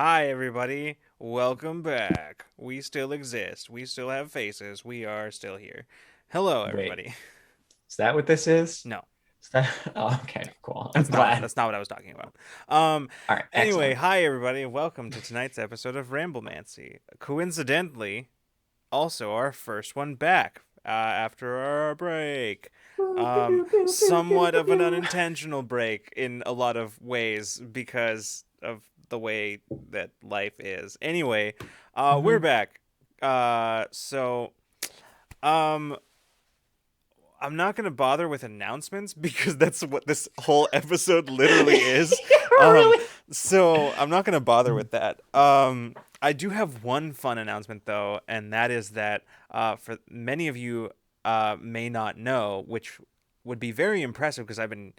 Hi, everybody. Welcome back. We still exist. We still have faces. We are still here. Hello, Wait, everybody. is that what this is? No, Is that? Oh, okay, cool. I'm that's not glad. that's not what I was talking about. Um. All right, Anyway, excellent. hi, everybody. Welcome to tonight's episode of Ramblemancy. Coincidentally, also our first one back after our break. Somewhat of an unintentional break in a lot of ways because of the way that life is. Anyway, we're Mhm. back. So um, I'm not gonna bother with announcements because that's what this whole episode literally is. Yeah, Um, really? so I'm not gonna bother with that. I do have one fun announcement though, and that is that for many of you may not know, which would be very impressive because I've been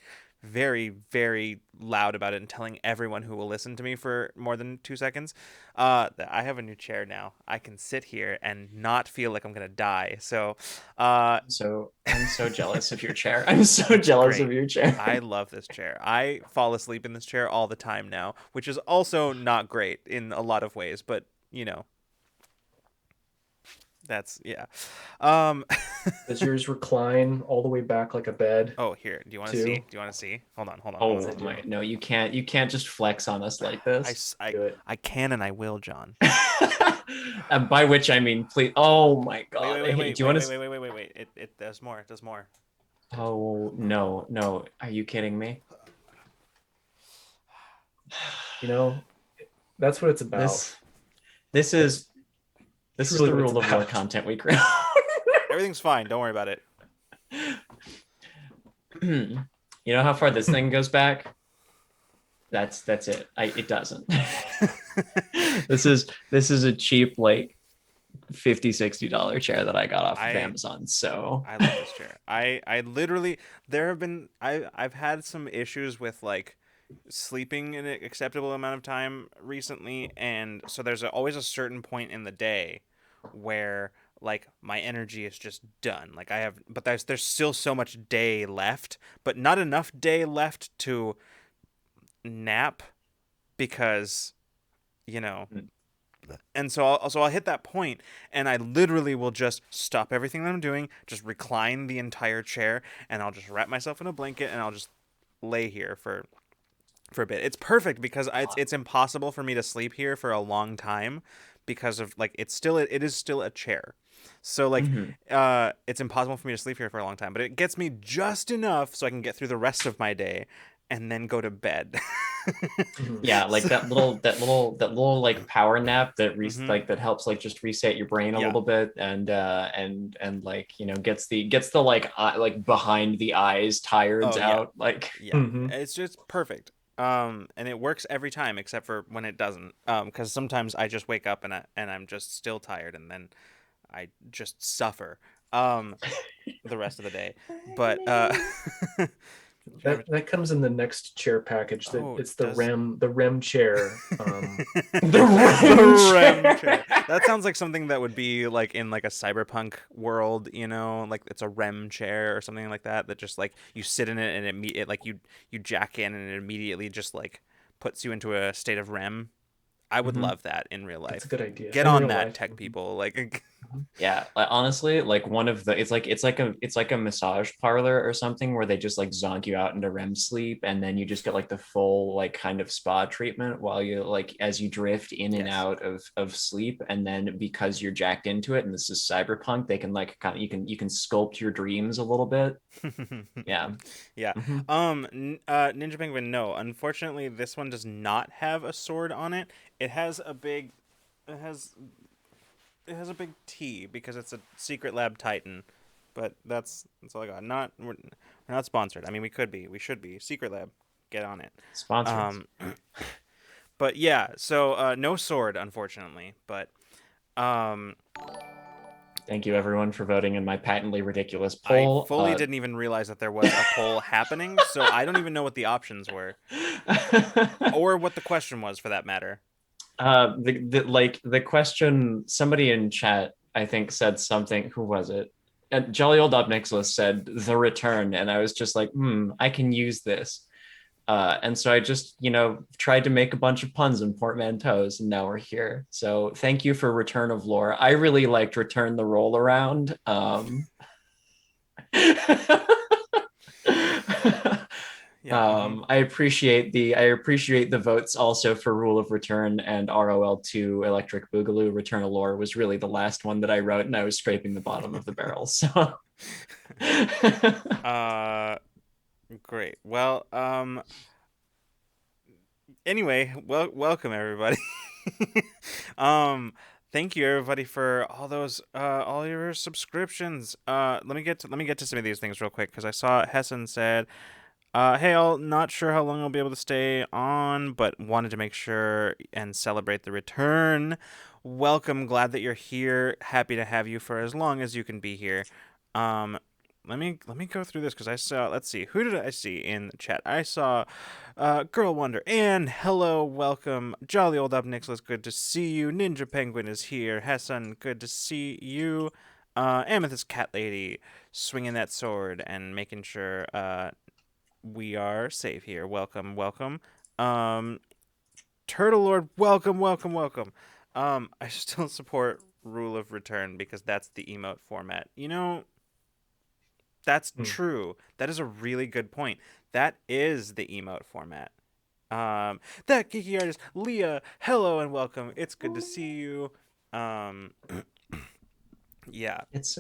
very, very loud about it and telling everyone who will listen to me for more than 2 seconds. That I have a new chair now. I can sit here and not feel like I'm gonna die. So, uh, I'm so jealous of your chair. I'm so it's jealous great. of your chair. I love this chair. I fall asleep in this chair all the time now, which is also not great in a lot of ways, but you know, that's yeah. Um Does yours recline all the way back like a bed oh, here. Do you want to see? too? Do you want to see? Hold on, hold on, hold on, Oh hold my, on. no, you can't. You can't just flex on us like I, this. s- I, Do it. I can and I will, John. And by which I mean, please. Oh my Wait, God. wait, I wait, hate. wait, Do you wait, want wait, to? wait, wait, wait, wait, wait. It there's more. There's more. Oh no, no. Are you kidding me? You know, that's what it's about. This, this is It's this is really the what it's rule of what about. content we create. Everything's fine. Don't worry about it. You know how far this thing goes back? That's it. It doesn't. This is a cheap like 50 $60 chair that I got off of I Amazon. So I love this chair. I literally there have been I've had some issues with like sleeping an acceptable amount of time recently, and so there's always a certain point in the day where like my energy is just done. Like I have, but there's still so much day left, but not enough day left to nap because you know. And so I'll hit that point, and I literally will just stop everything that I'm doing, just recline the entire chair, and I'll just wrap myself in a blanket, and I'll just lay here for a bit. It's perfect because it's impossible for me to sleep here for a long time because of like it is still a chair. So like mhm. it's impossible for me to sleep here for a long time, but it gets me just enough so I can get through the rest of my day and then go to bed. Mhm. Yeah, like So, that little like power nap mhm. like that helps like just reset your brain a Yeah. little bit and like gets the like behind the eyes tireds Oh yeah. out like Yeah, Mhm. it's just perfect. And it works every time except for when it doesn't. Because sometimes I just wake up and I'm just still tired, and then I just suffer. The rest of the day. But That comes in the next chair package. That oh, it's the does REM chair. the the wrench. REM chair? That sounds like something that would be like in like a cyberpunk world, you know, like it's a REM chair or something like that. That just like you sit in it and it like you jack in and it immediately just like puts you into a state of REM. I would Mhm. love that in real That's a life. good idea. Get In on real that, life. tech people. Like, Mhm. Yeah, like, honestly, like one of the it's like a massage parlor or something where they just like zonk you out into REM sleep and then you just get like the full like kind of spa treatment while you like as you drift in and yes. out of sleep and then because you're jacked into it and this is cyberpunk, they can like kind of you can sculpt your dreams a little bit. Yeah. Yeah. Hmm. Ninja Penguin, no. Unfortunately, this one does not have a sword on it. It has a big it has it has a big T because it's a Secret Lab Titan. But that's all I got. We're not sponsored. I mean, we could be. We should be. Secret Lab, get on it. Sponsors. Um, but yeah. So no sword, unfortunately. But um, Thank you everyone for voting in my patently ridiculous I poll. fully didn't even realize that there was a poll happening. So I don't even know what the options were or what the question was, for that matter. the question somebody in chat I think said something. Who was it? Jolly old Obnixilus said the return, and I was just like, I can use this. And so I just, tried to make a bunch of puns and portmanteaus, and now we're here. So thank you for Return of Lore. I really liked Return the Roll Around. Yeah. I appreciate the votes also for Rule of Return and ROL2 Electric Boogaloo. Return of Lore was really the last one that I wrote, and I was scraping the bottom of the barrel. So Uh, Great. Well, anyway, welcome everybody. um, Thank you everybody for all those all your subscriptions. Let me get to some of these things real quick because I saw Hessen said, hey, I'll not sure how long I'll be able to stay on, but wanted to make sure and celebrate the return. Welcome, glad that you're here. Happy to have you for as long as you can be here. Um, let me go through this because I saw. Let's see, who did I see in the chat? I saw, Girl Wonder and hello, welcome, Jolly Old Up Nicholas. Good to see you. Ninja Penguin is here. Hassan, good to see you. Amethyst Cat Lady, swinging that sword and making sure we are safe here. Welcome, welcome. Um, Turtle Lord, welcome, welcome, welcome. I still support Rule of Return because that's the emote format. That's Hmm. true. That is a really good point. That is the emote format. That geeky artist, Leah, hello and welcome. It's good to see you. Um, yeah. it's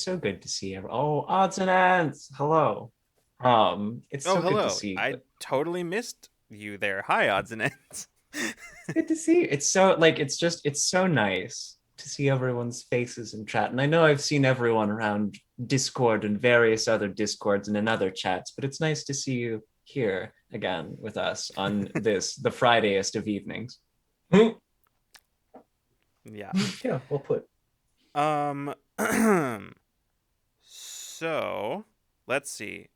so good to see you. Oh, odds and ends. Hello. It's Oh, so good to hello. see I you. totally missed you there. Hi, odds and ends. It's good to see you. It's so nice to see everyone's faces in chat. And I know I've seen everyone around Discord and various other Discords and in other chats, but it's nice to see you here again with us on the Fridayest of evenings. Yeah. Yeah, well put. Um. So, let's see.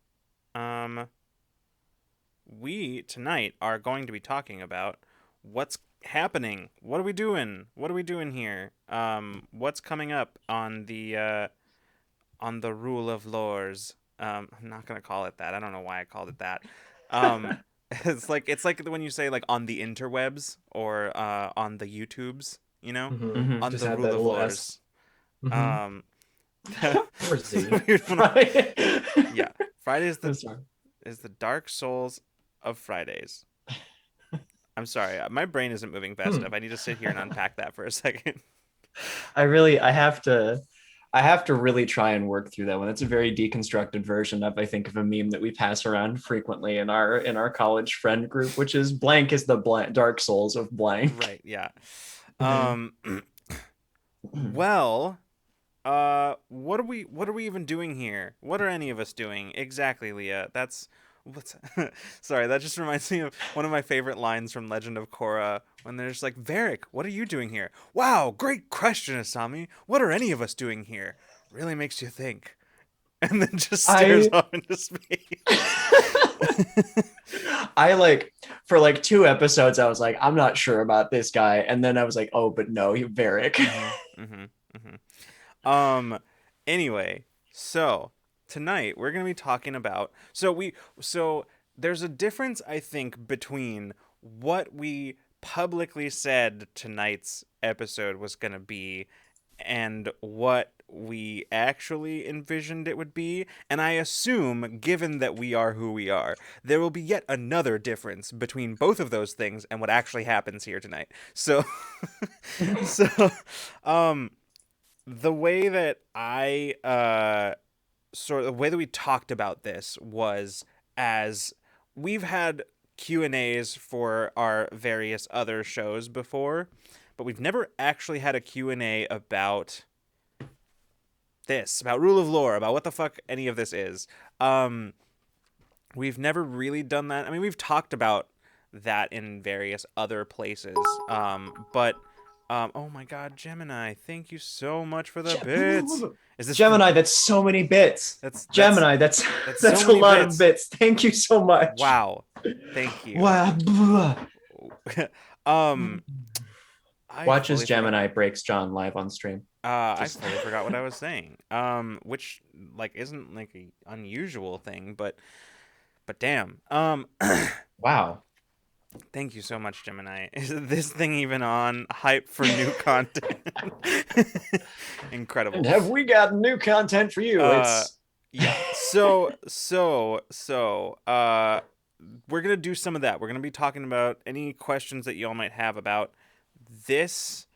Um, we tonight are going to be talking about what's happening. What are we doing? What are we doing here? What's coming up on the Rule of Lores? I'm not gonna call it that. I don't know why I called it that. Um, it's like when you say like on the interwebs or on the YouTubes. Mm-hmm. On Just the add Rule that of little S. Lores. Mm-hmm. Um, Or that's Z. a weird one. Friday. Yeah, Friday is I'm the sorry. is the Dark Souls of Fridays. I'm sorry, my brain isn't moving fast Hmm. enough. I need to sit here and unpack that for a second. I have to really try and work through that one. It's a very deconstructed version of, I think, of a meme that we pass around frequently in our college friend group, which is blank is the blank Dark Souls of blank. Right, yeah. Mhm. Um well, what are we even doing here? What are any of us doing? Exactly, Leah. That's what's sorry, that just reminds me of one of my favorite lines from Legend of Korra when they're just like, Varric, what are you doing here? Wow, great question, Asami. What are any of us doing here? Really makes you think. And then just stares I off into space. I like for like 2 episodes, I was like, I'm not sure about this guy. And then I was like, oh, but no, you Varric. Mm-hmm. Mm-hmm. Mm-hmm. Anyway, so tonight we're gonna be talking about so there's a difference I think between what we publicly said tonight's episode was gonna be and what we actually envisioned it would be. And I assume, given that we are who we are, there will be yet another difference between both of those things and what actually happens here tonight. So, so, um, the way that the way that we talked about this was as we've had Q&As for our various other shows before, but we've never actually had a Q&A about this, about Rule of Lore, about what the fuck any of this is. Um, we've never really done that. I mean, we've talked about that in various other places. But oh my God, Gemini, thank you so much for the bits. Is this for? Gemini, that's so many bits. That's Gemini, that's that's so that's a many lot of bits. bits. Thank you so much. Wow, thank you. Wow. um, I Watch as fully forgot. Gemini breaks John live on stream. I Just fully forgot what I was saying. Which like isn't like a unusual thing, but damn. Wow. Thank you so much, Gemini. Is this thing even on? Hype for new content. And Incredible. have we got new content for you? Uh, It's yeah. So, we're gonna do some of that. We're gonna be talking about any questions that y'all might have about this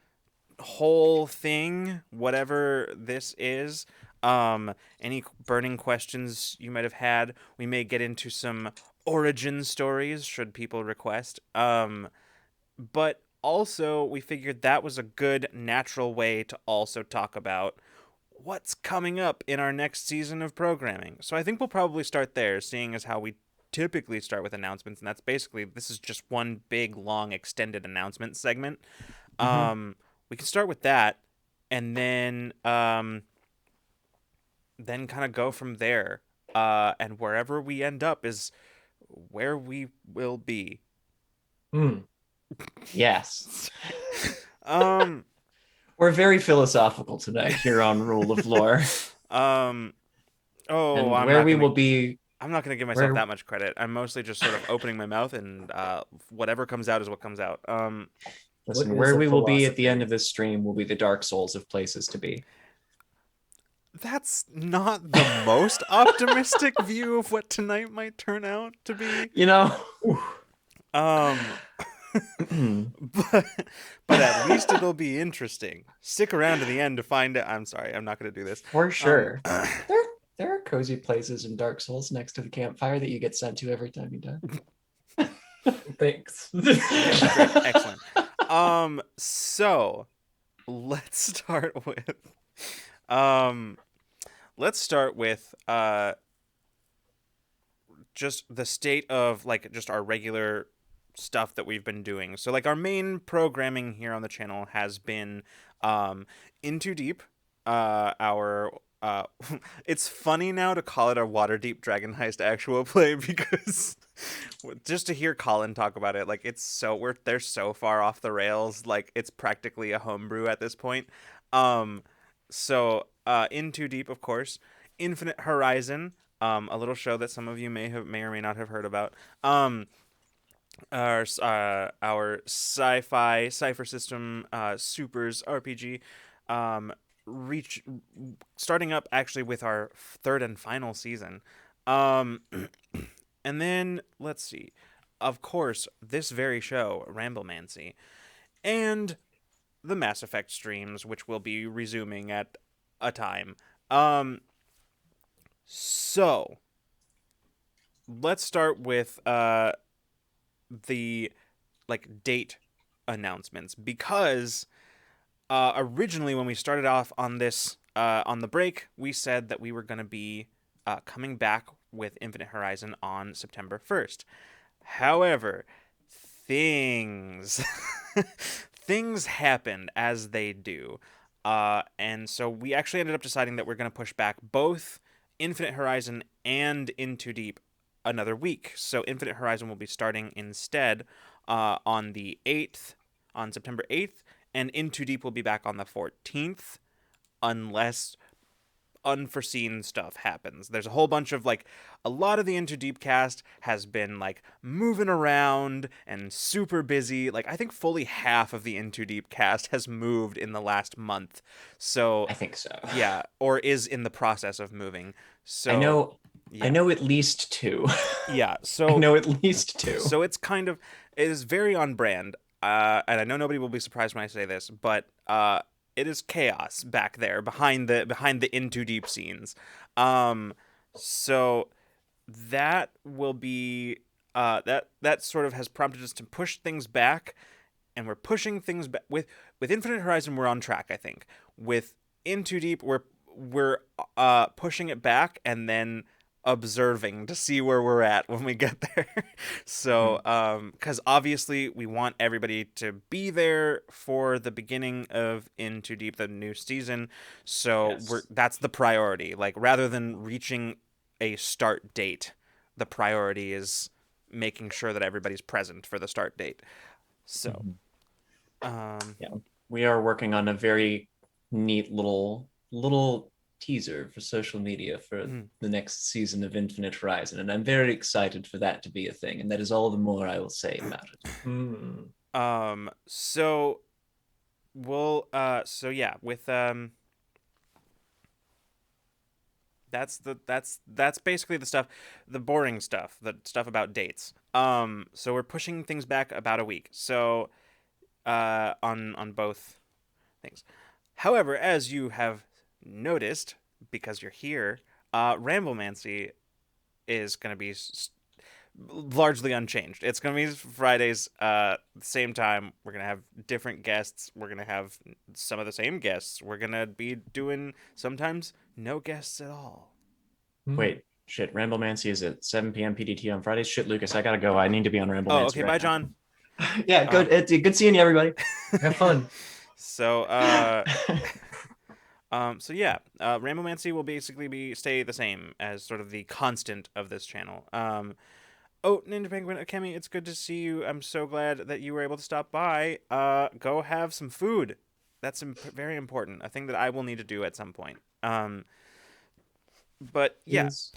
whole thing, whatever this is. Any burning questions you might have had. We may get into some origin stories, should people request. But also, we figured that was a good natural way to also talk about what's coming up in our next season of programming. So I think we'll probably start there, seeing as how we typically start with announcements, and that's basically this is just one big, long, extended announcement segment. Mhm. We can start with that, and then kind of go from there. And wherever we end up is where we will be. Hmm. Yes. um, We're very philosophical tonight here on Rule of Lore. um, oh, And where we will be, I'm not gonna give myself where that much credit. I'm mostly just sort of opening my mouth, and whatever comes out is what comes out. What listen, is where a we will be at the end philosophy? of this stream will be the Dark Souls of places to be. That's not the most optimistic view of what tonight might turn out to be. You know? Ooh. Um, but at least it'll be interesting. Stick around to the end to find out. I'm sorry, I'm not gonna do this. For Um, sure. There there are cozy places in Dark Souls next to the campfire that you get sent to every time you die. Thanks. yeah, great, excellent. So let's start with um, let's start with just the state of like just our regular stuff that we've been doing. So like our main programming here on the channel has been um Into Deep, our it's funny now to call it a Waterdeep Dragon Heist actual play because just to hear Colin talk about it, like it's so they're so far off the rails, like it's practically a homebrew at this point. Into Deep, of course, Infinite Horizon, a little show that some of you may or may not have heard about. Our sci-fi cipher system supers RPG, reach starting up actually with our third and final season. Um, and then let's see, of course, this very show, Ramblemancy, and the Mass Effect streams, which will be resuming at a time. Um, so let's start with the like date announcements because originally when we started off on this on the break, we said that we were going to be coming back with Infinite Horizon on September 1st. However, things things happened as they do. And so we actually ended up deciding that we're going to push back both Infinite Horizon and Into Deep another week. So Infinite Horizon will be starting instead on the 8th, on September 8th, and Into Deep will be back on the 14th, unless unforeseen stuff happens. There's a whole bunch of like a lot of the Into Deep cast has been like moving around and super busy. Like I think fully half of the Into Deep cast has moved in the last month. So I think so. yeah, or is in the process of moving. I So know I yeah. know at least two. Yeah, I so know at least two. it's kind of it is very on brand. And I know nobody will be surprised when I say this, but it is chaos back there behind the Into Deep scenes. Um, so that will be that sort of has prompted us to push things back, and we're pushing things back with Infinite Horizon. We're on track, I think. With Into Deep, we're pushing it back and then observing to see where we're at when we get there. So, Mhm. because obviously we want everybody to be there for the beginning of Into Deep, the new season. So we're Yes. that's the priority. Like rather than reaching a start date, the priority is making sure that everybody's present for the start date. So, Mhm. um, Yeah. We are working on a very neat little teaser for social media for Mhm. the next season of Infinite Horizon, and I'm very excited for that to be a thing, and that is all the more I will say about it. Hmm. So so yeah, with that's basically the stuff, the boring stuff, the stuff about dates. So we're pushing things back about a week. So on both things. However, as you have noticed, because you're here, Ramblemancy is going to be largely unchanged. It's going to be Fridays, same time. We're going to have different guests. We're going to have some of the same guests. We're going to be doing sometimes no guests at all. Wait, shit, Ramblemancy is at 7 p.m. PDT on Fridays. Shit, Lucas, I gotta go. I need to be on Oh, Ramblemancy okay. right Bye, now. John. Yeah, Um, good. It's good seeing you, everybody. Have fun. so, so yeah, Ramblemancy will basically stay the same as sort of the constant of this channel. Oh, Ninja Penguin Akemi, it's good to see you. I'm so glad that you were able to stop by. Go have some food. That's very important. A thing that I will need to do at some point. But yeah. Please.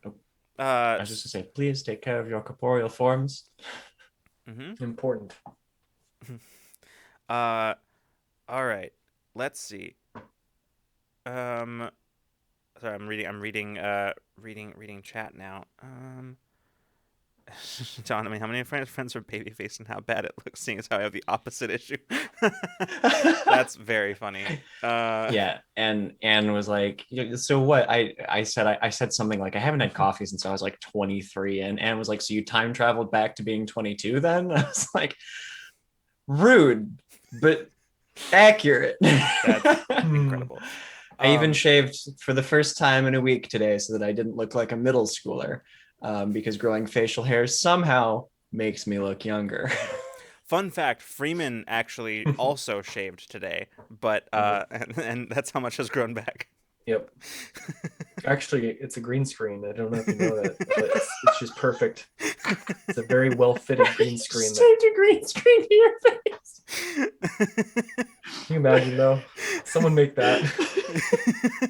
Oh, Uh, I was just gonna say, please take care of your corporeal forms. mm-hmm. Important. Uh, all right. Let's see. Um, sorry, reading chat now. John, I mean, how many friends are babyface and how bad it looks, seeing as how I have the opposite issue. That's very funny. Yeah, and Anne was like, so what? I said something like, I haven't had coffee since I was like 23, and Anne was like, so you time traveled back to being 22 then? I was like, rude, but accurate. That's incredible. I even shaved for the first time in a week today so that I didn't look like a middle schooler, because growing facial hair somehow makes me look younger. Fun fact: Freeman actually also shaved today, but and that's how much has grown back. Yep. Actually, it's a green screen. I don't know if you know that, but it's just perfect. It's a very well-fitted green screen. Saved a green screen to your face. Can you imagine though? Someone make that.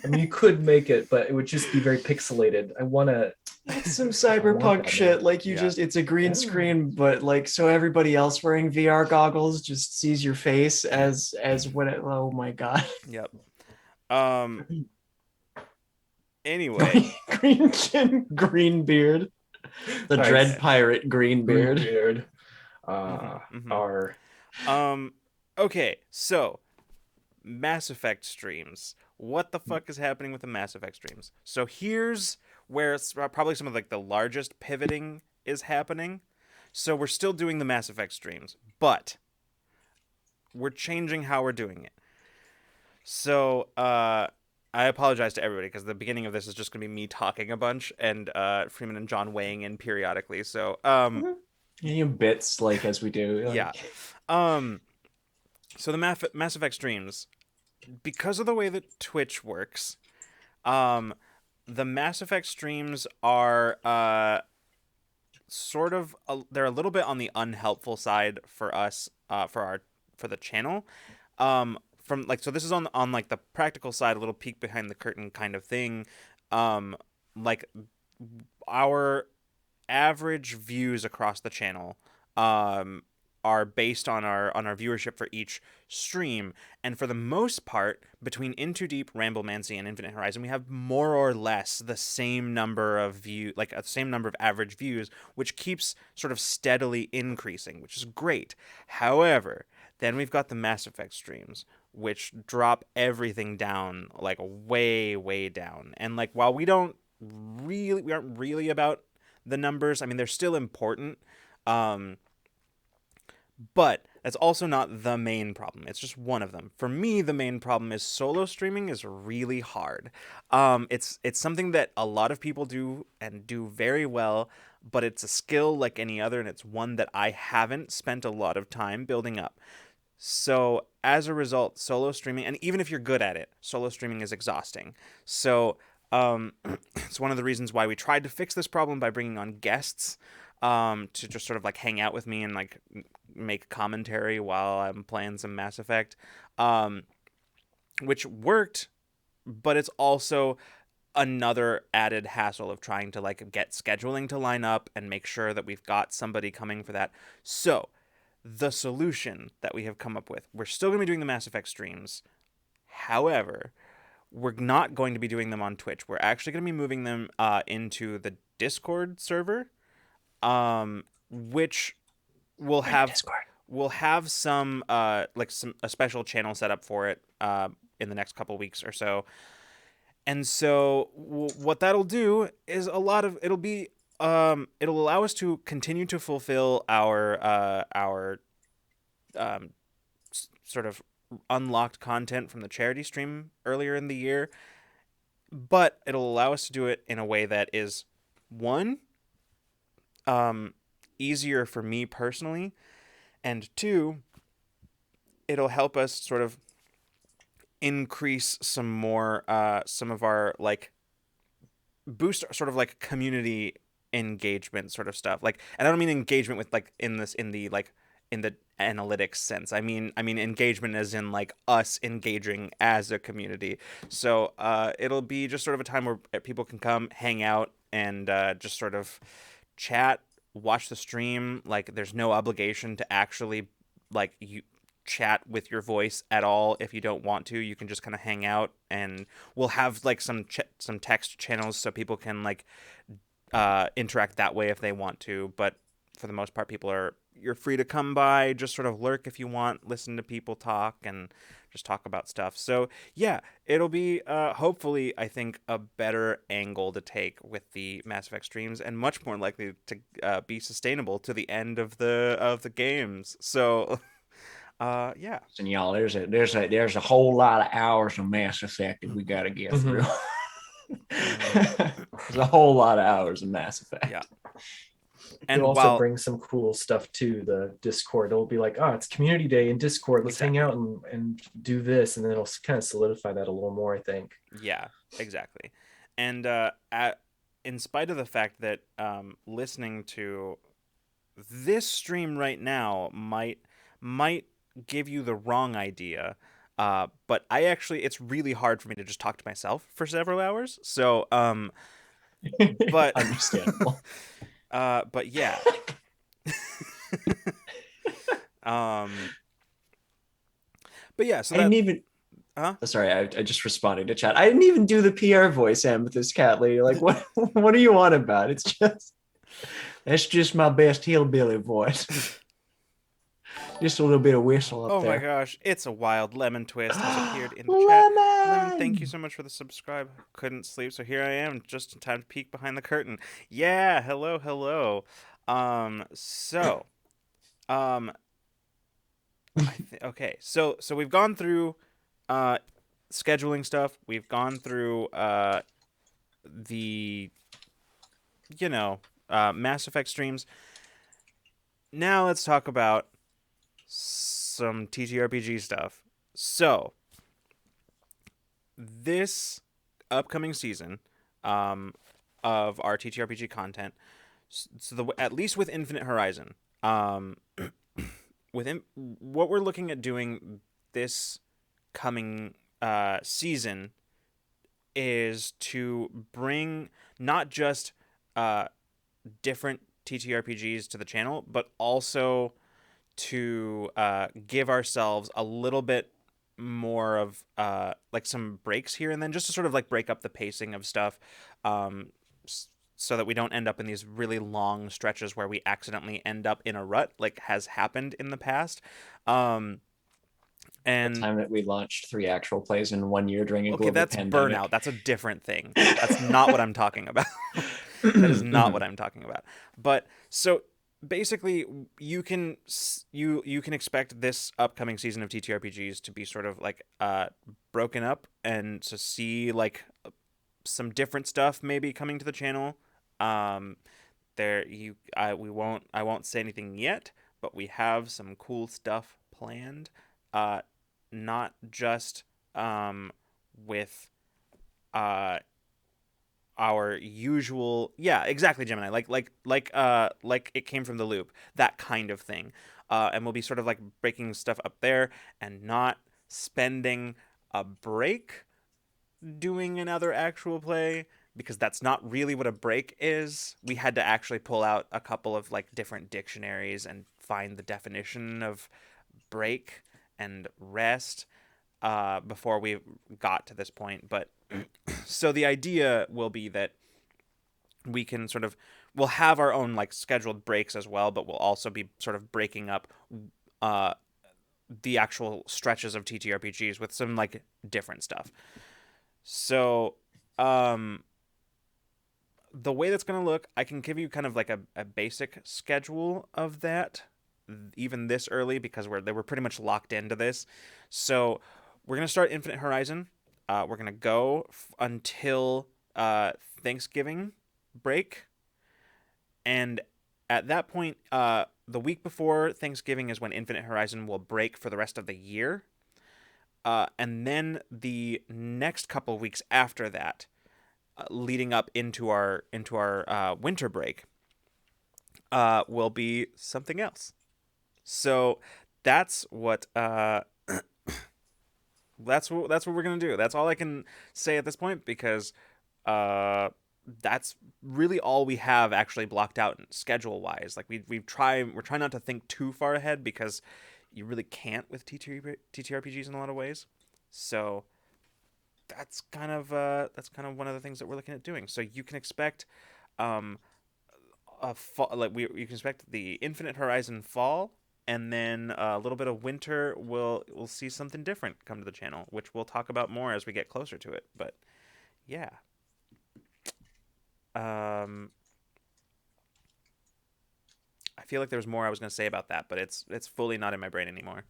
I mean, you could make it, but it would just be very pixelated. I want to. That's some cyberpunk shit. Like it's a green screen, but like so everybody else wearing VR goggles just sees your face as what it, oh my god. Yep. Anyway. Green chin, green beard. The Nice. Dread Pirate green beard. Green beard. Mm-hmm. Okay, so Mass Effect streams. What the fuck is happening with the Mass Effect streams? So here's where it's probably some of like the largest pivoting is happening. So we're still doing the Mass Effect streams, but we're changing how we're doing it. So I apologize to everybody because the beginning of this is just going to be me talking a bunch and Freeman and John weighing in periodically. So you bits like as we do. Like. Yeah. So the Mass Effect streams, because of the way that Twitch works, the Mass Effect streams are sort of they're a little bit on the unhelpful side for us, for the channel. From like, so this is on like the practical side, a little peek behind the curtain kind of thing. Like our average views across the channel are based on our viewership for each stream, and for the most part, between Into Deep, Ramblemancy, and Infinite Horizon, we have more or less the same number of same number of average views, which keeps sort of steadily increasing, which is great. However, then we've got the Mass Effect streams, which drop everything down like way, way down. And like while we aren't really about the numbers, I mean they're still important. But that's also not the main problem. It's just one of them. For me, the main problem is solo streaming is really hard. It's something that a lot of people do and do very well, but it's a skill like any other, and it's one that I haven't spent a lot of time building up. So as a result, solo streaming, and even if you're good at it, solo streaming is exhausting. So it's one of the reasons why we tried to fix this problem by bringing on guests to just sort of like hang out with me and like make commentary while I'm playing some Mass Effect, which worked but it's also another added hassle of trying to like get scheduling to line up and make sure that we've got somebody coming for that. So, the solution that we have come up with, we're still going to be doing the Mass Effect streams. However, we're not going to be doing them on Twitch. We're actually going to be moving them into the Discord server, which will have Discord. we'll have some like some a special channel set up for it in the next couple weeks or so. And so what that'll do is it'll allow us to continue to fulfill our sort of unlocked content from the charity stream earlier in the year, but it'll allow us to do it in a way that is one, easier for me personally, and two, it'll help us sort of increase some of our like boost sort of like community engagement sort of stuff. Like, and I don't mean engagement with like in the analytics sense. I mean engagement as in like us engaging as a community. So it'll be just sort of a time where people can come hang out and just sort of chat, watch the stream. Like, there's no obligation to actually like you chat with your voice at all. If you don't want to, you can just kind of hang out, and we'll have like some text channels so people can like interact that way if they want to. But for the most part, you're free to come by, just sort of lurk if you want, listen to people talk, and just talk about stuff. So yeah, it'll be hopefully, I think, a better angle to take with the Mass Effect streams, and much more likely to be sustainable to the end of the games. So yeah. And y'all, there's a whole lot of hours of Mass Effect that we got to get through. There's a whole lot of hours of Mass Effect. Yeah. And And also bring some cool stuff to the Discord. It'll be like, oh, it's community day in Discord. Let's hang out and do this. And then it'll kind of solidify that a little more, I think. Yeah, exactly. And in spite of the fact that listening to this stream right now might give you the wrong idea, but it's really hard for me to just talk to myself for several hours. So, but understandable. But yeah. But yeah, so I didn't even. Sorry, I just responded to chat. I didn't even do the PR voice, Amethyst Cat Lady. Like, what? What are you on about? That's just my best hillbilly voice. Just a little bit of whistle up there. Oh my gosh, it's a wild lemon twist has appeared in the chat. Lemon, thank you so much for the subscribe. Couldn't sleep, so here I am, just in time to peek behind the curtain. Yeah, hello. Okay, so we've gone through scheduling stuff. We've gone through the Mass Effect streams. Now let's talk about some TTRPG stuff. So, this upcoming season of our TTRPG content, at least with Infinite Horizon, what we're looking at doing this coming season is to bring not just different TTRPGs to the channel, but also to give ourselves a little bit more of like some breaks here and then, just to sort of like break up the pacing of stuff, so that we don't end up in these really long stretches where we accidentally end up in a rut, like has happened in the past. And the time that we launched 3 actual plays in 1 year during a global that's pandemic. burnout. That's a different thing. That's not what I'm talking about. That is not what I'm talking about. But so basically, you can expect this upcoming season of TTRPGs to be sort of like broken up, and to see like some different stuff maybe coming to the channel. I won't say anything yet, but we have some cool stuff planned. Not just with our usual, yeah, exactly, Gemini, like it came from the loop, that kind of thing, and we'll be sort of like breaking stuff up there and not spending a break doing another actual play because that's not really what a break is. We had to actually pull out a couple of like different dictionaries and find the definition of break and rest before we got to this point. But so the idea will be that we can sort of we'll have our own like scheduled breaks as well, but we'll also be sort of breaking up uh, the actual stretches of TTRPGs with some like different stuff. So the way that's going to look, I can give you kind of like a basic schedule of that, even this early, because we're pretty much locked into this. So we're going to start Infinite Horizon. We're going to go until Thanksgiving break. And at that point, the week before Thanksgiving is when Infinite Horizon will break for the rest of the year. And then the next couple of weeks after that, leading up into our winter break, will be something else. So that's what that's what we're gonna do. That's all I can say at this point because that's really all we have actually blocked out schedule wise. Like we're trying not to think too far ahead because you really can't with TTRPGs in a lot of ways. So that's kind of one of the things that we're looking at doing. So you can expect a fall, like you can expect the Infinite Horizon fall, and then a little bit of winter. We'll see something different come to the channel, which we'll talk about more as we get closer to it. But yeah, I feel like there was more I was going to say about that, but it's fully not in my brain anymore.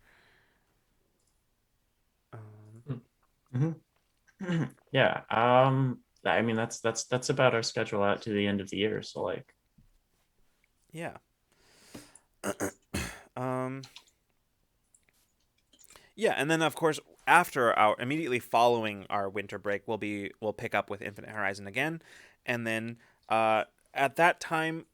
Yeah. I mean, that's about our schedule out to the end of the year. So like, yeah. um. Yeah, and then of course after our immediately following our winter break, we'll pick up with Infinite Horizon again, and then at that time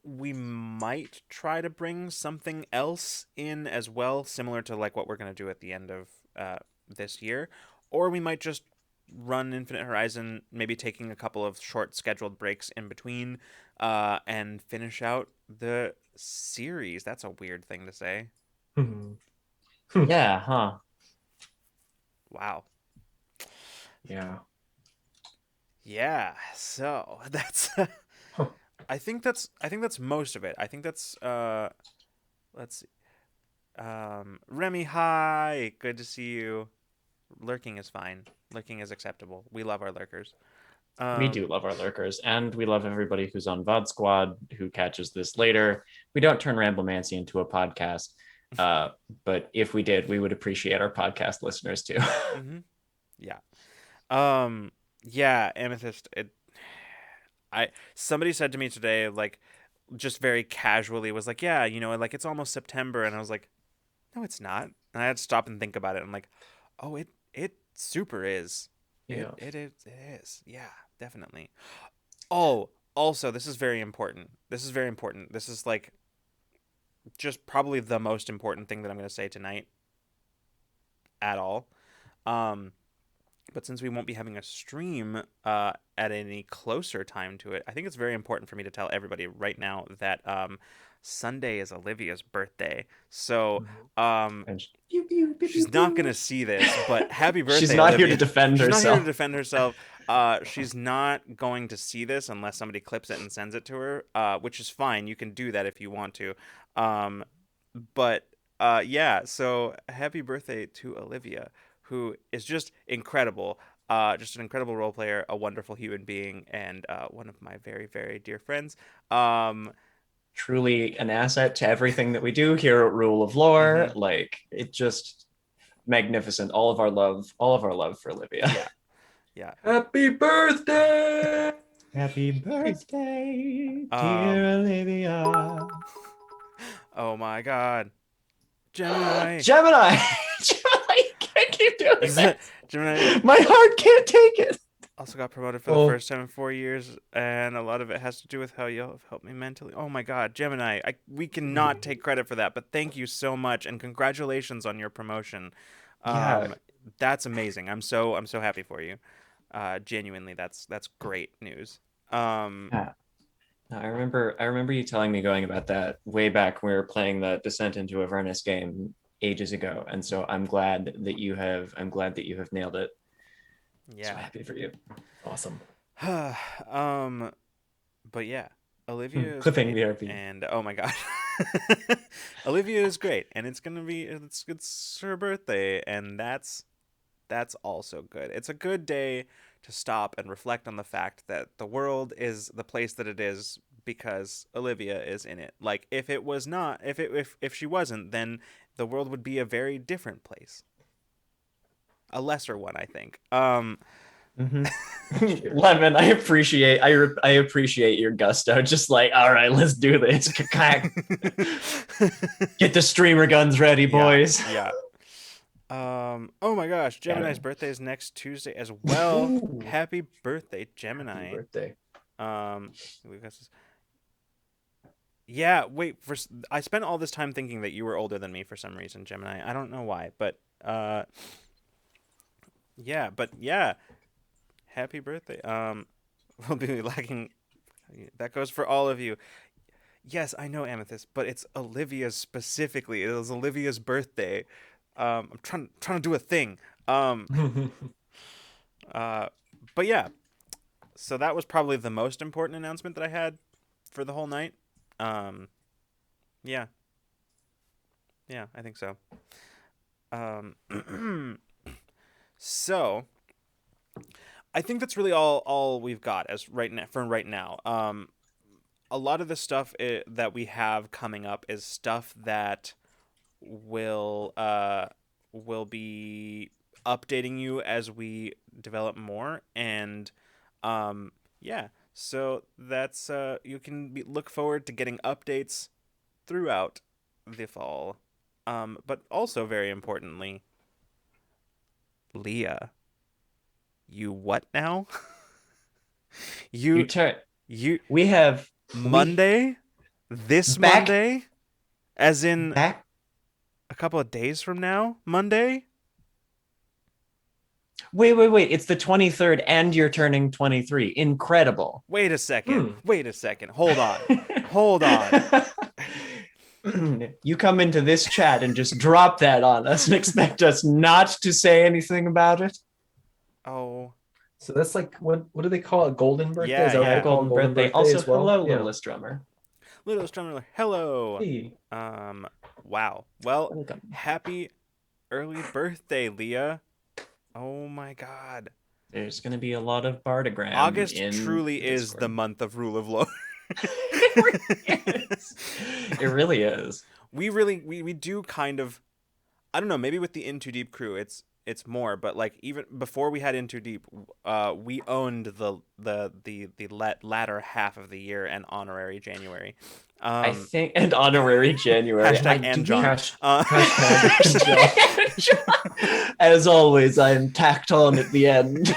we might try to bring something else in as well, similar to like what we're gonna do at the end of this year, or we might just run Infinite Horizon, maybe taking a couple of short scheduled breaks in between, and finish out the series. That's a weird thing to say. yeah, huh? Wow. Yeah. Yeah, so that's Huh. I think that's most of it. I think that's let's see. Remy, hi. Good to see you. Lurking is fine. Lurking is acceptable. We love our lurkers. We Um do love our lurkers, and we love everybody who's on VOD Squad who catches this later. We don't turn Ramblemancy into a podcast, uh, but if we did, we would appreciate our podcast listeners too. mhm. Yeah. Yeah, Amethyst I somebody said to me today like just very casually was like, "Yeah, like it's almost September." And I was like, "No, it's not." And I had to stop and think about it. I'm like, "Oh, it super is. It Yeah. it is it is. Yeah, definitely." Oh, also, this is very important. This is very important. This is like just probably the most important thing that I'm going to say tonight at all. Um but since we won't be having a stream at any closer time to it, I think it's very important for me to tell everybody right now that Sunday is Olivia's birthday. So Mhm. And she's not going to see this, but happy she's birthday, not here to Olivia. defend She's not here to herself. defend herself. She's not going to see this unless somebody clips it and sends it to her, which is fine. You can do that if you want to. Um, but yeah, so happy birthday to Olivia, who is just incredible. Just an incredible role player, a wonderful human being, and one of my very, very dear friends. Um, Truly an asset to everything that we do here at Rule of Lore. mhm. Like it just magnificent. All of our love for Olivia. Yeah, yeah. Happy birthday! Happy birthday, Um, dear Olivia. oh my God, Gemini. Gemini! Gemini, you can't keep doing Gemini that. My heart can't take it. also got promoted for the Oh, first time in 4 years, and a lot of it has to do with how you have helped me mentally. Oh my God, Gemini, we cannot take credit for that, but thank you so much, and congratulations on your promotion. Yeah, That's amazing. I'm so happy for you. Genuinely, that's great news. Um, Yeah. No, I remember you telling me going about that way back when we were playing the Descent into Avernus game ages ago. And so I'm glad that you have nailed it. So yeah. happy for you. Awesome. um, but yeah, Olivia is Clipping great, BRP. and oh my god, Olivia is great, and it's her birthday, and that's also good. It's a good day to stop and reflect on the fact that the world is the place that it is because Olivia is in it. Like if it was not, if she wasn't, then the world would be a very different place, a lesser one, I think. Mm-hmm. Sure. Lemon, I appreciate your gusto. Just like, all right, let's do this. Get the streamer guns ready, Yeah, boys. yeah. Oh my gosh, Gemini's Yeah. birthday is next Tuesday as well. Ooh, Happy birthday, happy Gemini. birthday. We got this. Yeah, wait. I spent all this time thinking that you were older than me for some reason, Gemini. I don't know why, but yeah, happy birthday. We'll be lacking. That goes for all of you. Yes, I know Amethyst, but it's Olivia's specifically. It was Olivia's birthday. I'm trying to do a thing. Um, uh, but yeah, so that was probably the most important announcement that I had for the whole night. Um, yeah, yeah, I think so. So I think that's really all we've got as right now for right now. A lot of the stuff that we have coming up is stuff that will will be updating you as we develop more, and yeah, so that's you can look forward to getting updates throughout the fall. But also very importantly, Leah, you what now? You you turn. you We have we Monday? This back Monday? As in back. a couple of days from now? Monday? Wait. It's the 23rd, and you're turning 23. Incredible. Wait a second. Hmm. Wait a second. Hold on. Hold on. You come into this chat and just drop that on us and expect us not to say anything about it. Oh, So that's like what do they call it? Golden birthday? Is yeah, that what they Yeah, yeah. call golden golden birthday. birthday Also, as well? hello, Yeah. littlest drummer. Little Strummer, hello. Hey, Um, wow. Well, Welcome. happy early birthday, Leah. Oh my God. There's going to be a lot of bardogram August in truly the is the Discord. month of rule of law. It really is. It really is. We do kind of, I don't know, maybe with the In Too Deep crew it's more, but like even before we had In Too Deep, we owned the latter half of the year and honorary January. I Um, think, and honorary January. hashtag Do and we? John. Hashtag and As always, I'm tacked on at the end.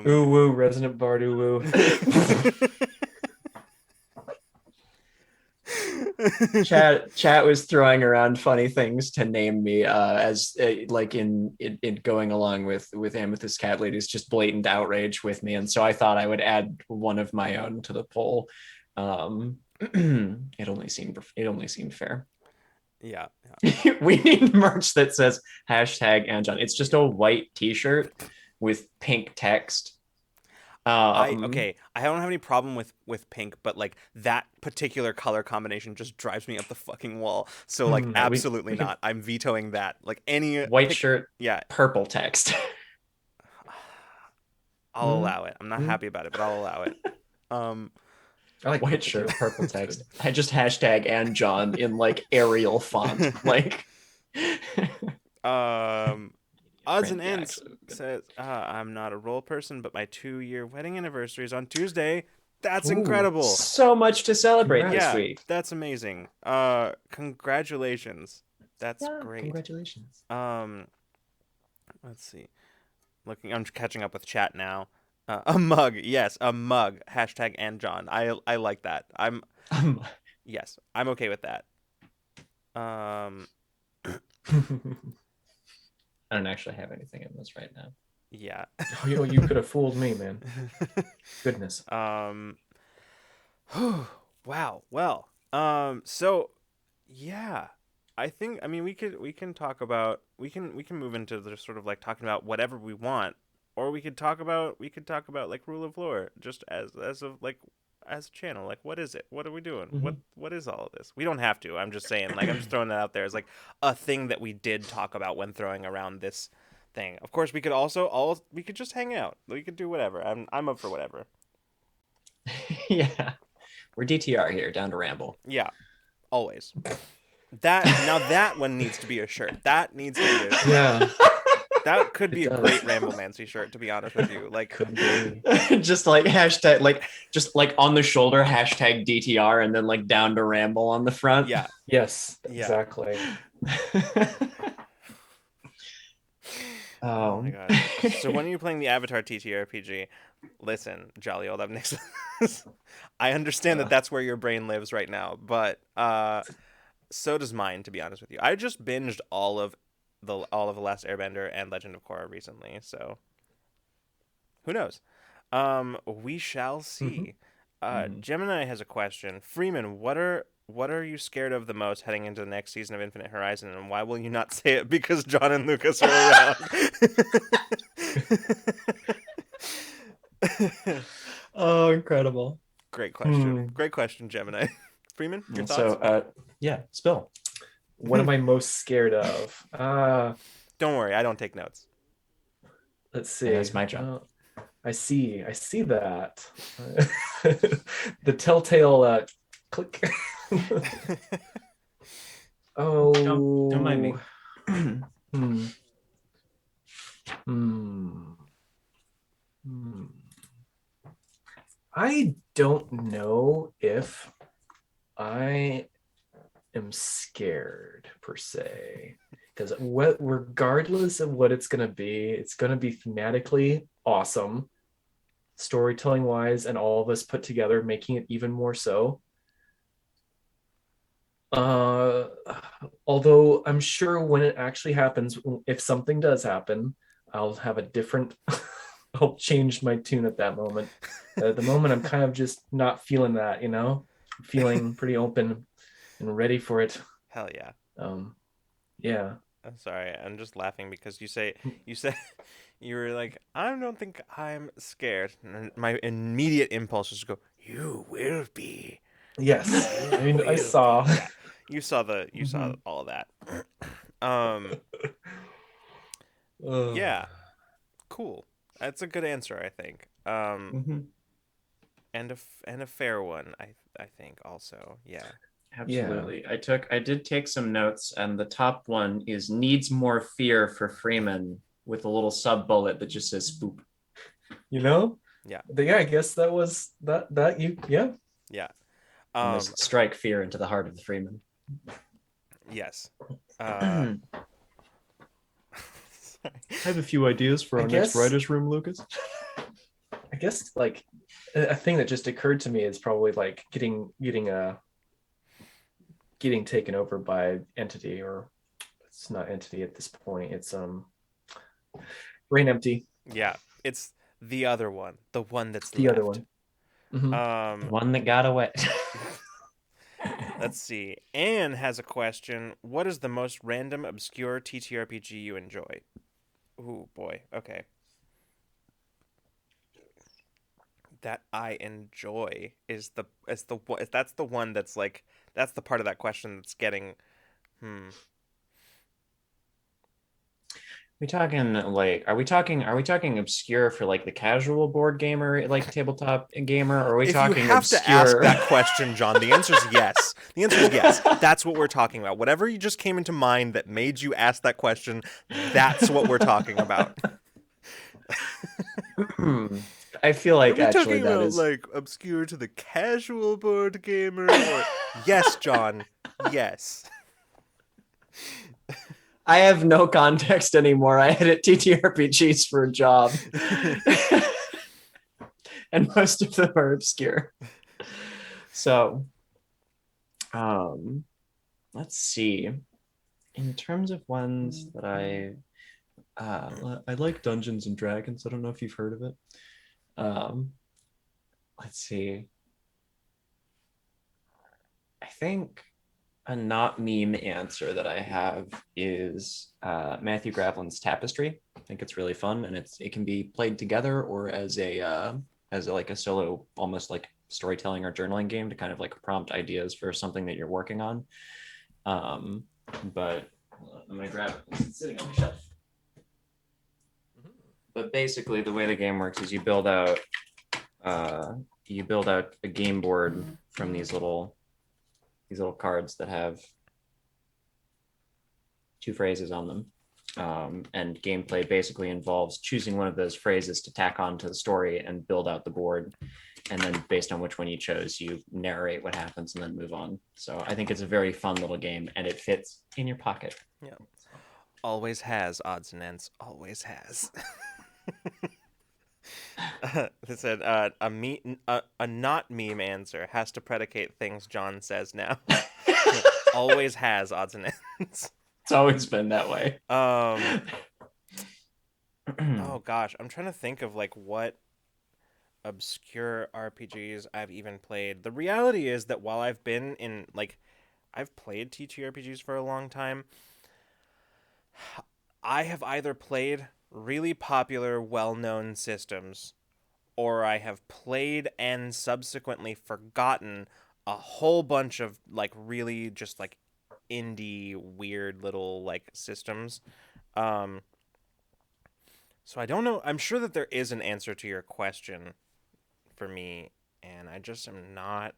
ooh woo, Resident Bard ooh woo. Chat was throwing around funny things to name me as like in going along with Amethyst Cat Lady's just blatant outrage with me, and so I thought I would add one of my own to the poll. It only seemed fair. Yeah. We need merch that says hashtag Anjon. It's just a white T-shirt with pink text. Okay, I don't have any problem with pink, but like that particular color combination just drives me up the fucking wall. So like Hmm. absolutely We can not. I'm vetoing that. Like any white shirt, yeah, purple text. I'll Mm, allow it. I'm not mm. happy about it, but I'll allow it. Um I like White purple too. shirt, purple It's good. text. I just hashtag and John in like Arial font. Like um Odds and yeah, Ends actually. says, I'm not a role person, but my 2-year wedding anniversary is on Tuesday. That's Ooh, incredible. So much to celebrate this congrats. Yeah, week. that's amazing. Congratulations. That's Yeah, great. congratulations. Um, let's see. I'm catching up with chat now. A mug, yes, a mug. Hashtag and John. I like that. Yes, I'm okay with that. Um, I don't actually have anything in this right now. Yeah. Oh, you could have fooled me, man. Goodness. Wow. Well, so yeah, I mean we can talk about we can move into the sort of like talking about whatever we want, or we could talk about like rule of lore just as of like as a channel. Like, what is it? What are we doing? Mhm. What is all of this? We don't have to. I'm just saying, like, I'm just throwing that out there as like a thing that we did talk about when throwing around this thing. Of course, we could also we could just hang out. We could do whatever. I'm up for whatever. Yeah, we're DTR here, down to ramble. Yeah, always. That one needs to be a shirt. That needs to be a shirt. Yeah, That could it be a does. great Ramblemancy shirt, to be honest with you. Like, Could be. Just like hashtag, like just like on the shoulder, hashtag DTR, and then like down to ramble on the front. yeah, Yes, Yeah. exactly. oh my god. So when are you playing the Avatar TTRPG? Listen, jolly old Nicholas. I understand that that's where your brain lives right now, but so does mine, to be honest with you. I just binged all of the Last Airbender and Legend of Korra recently, so who knows? We shall see. Gemini has a question. Freeman, what are you scared of the most heading into the next season of Infinite Horizon, and why will you not say it because John and Lucas are around? Oh, incredible. Great question. Great question, Gemini. Freeman, your thoughts? So, yeah, spill. What am I most scared of? Don't worry, I don't take notes. Let's see. That's my job. I see that. The telltale click. Oh, Don't mind me. Hmm. Hmm. Hmm. I don't know if I am scared per se, because regardless of what it's going to be thematically awesome, storytelling wise, and all of us put together, making it even more so. Although I'm sure when it actually happens, if something does happen, I'll have a different I'll change my tune at that moment. At the moment, I'm kind of just not feeling that, feeling pretty open and ready for it. Hell yeah. Yeah. I'm sorry. I'm just laughing because you said you were like, I don't think I'm scared. And my immediate impulse was to go, you will be. Yes. I mean, I Will saw. be. Yeah. You saw all of that. Yeah. Cool. That's a good answer, I think. And a fair one, I think also. Yeah. Absolutely. I did take some notes, and the top one is needs more fear for Freeman with a little sub bullet that just says spoop. Yeah. Yeah, I guess that was that you yeah. Yeah. And this strike fear into the heart of the Freeman. Yes. I have a few ideas for our next writer's room, Lucas. I guess like a thing that just occurred to me is probably like getting taken over by entity, or it's not entity at this point. It's brain empty. Yeah, it's the other one, the one that's the left. other one. The one that got away. Let's see. Anne has a question. What is the most random, obscure TTRPG you enjoy? Ooh, boy. Okay. That I enjoy is that's the one that's like that's the part of that question that's getting We talking like are we talking obscure for like the casual board gamer, like tabletop gamer, or are we If talking you have obscure? to ask that question, John, the answer is yes. The answer is yes. That's what we're talking about. Whatever you just came into mind that made you ask that question, that's what we're talking about. I feel like Are we actually talking that about is like obscure to the casual board gamer? Or... Yes, John. Yes. I have no context anymore. I edit TTRPGs for a job. And most of them are obscure. So, let's see. In terms of ones that I I like Dungeons and Dragons. I don't know if you've heard of it. Um, let's see. I think a not meme answer that I have is Matthew Gravlin's Tapestry. I think it's really fun, and it can be played together or as like a solo, almost like storytelling or journaling game to kind of like prompt ideas for something that you're working on. Um, but I'm gonna grab it. It's sitting on the shelf. But basically, the way the game works is you build out a game board from these little cards that have two phrases on them. And gameplay basically involves choosing one of those phrases to tack on to the story and build out the board. And then based on which one you chose, you narrate what happens and then move on. So I think it's a very fun little game and it fits in your pocket. Yeah. Always has, odds and ends. Always has. They said a not meme answer has to predicate things John says now. Always has, odds and ends. It's always been that way. Oh gosh, I'm trying to think of like what obscure RPGs I've even played. The reality is that while I've been in like I've played TTRPGs for a long time, I have either played really popular, well-known systems, or I have played and subsequently forgotten a whole bunch of like really just like indie weird little like systems. Um so I don't know. I'm sure that there is an answer to your question for me, and I just am not.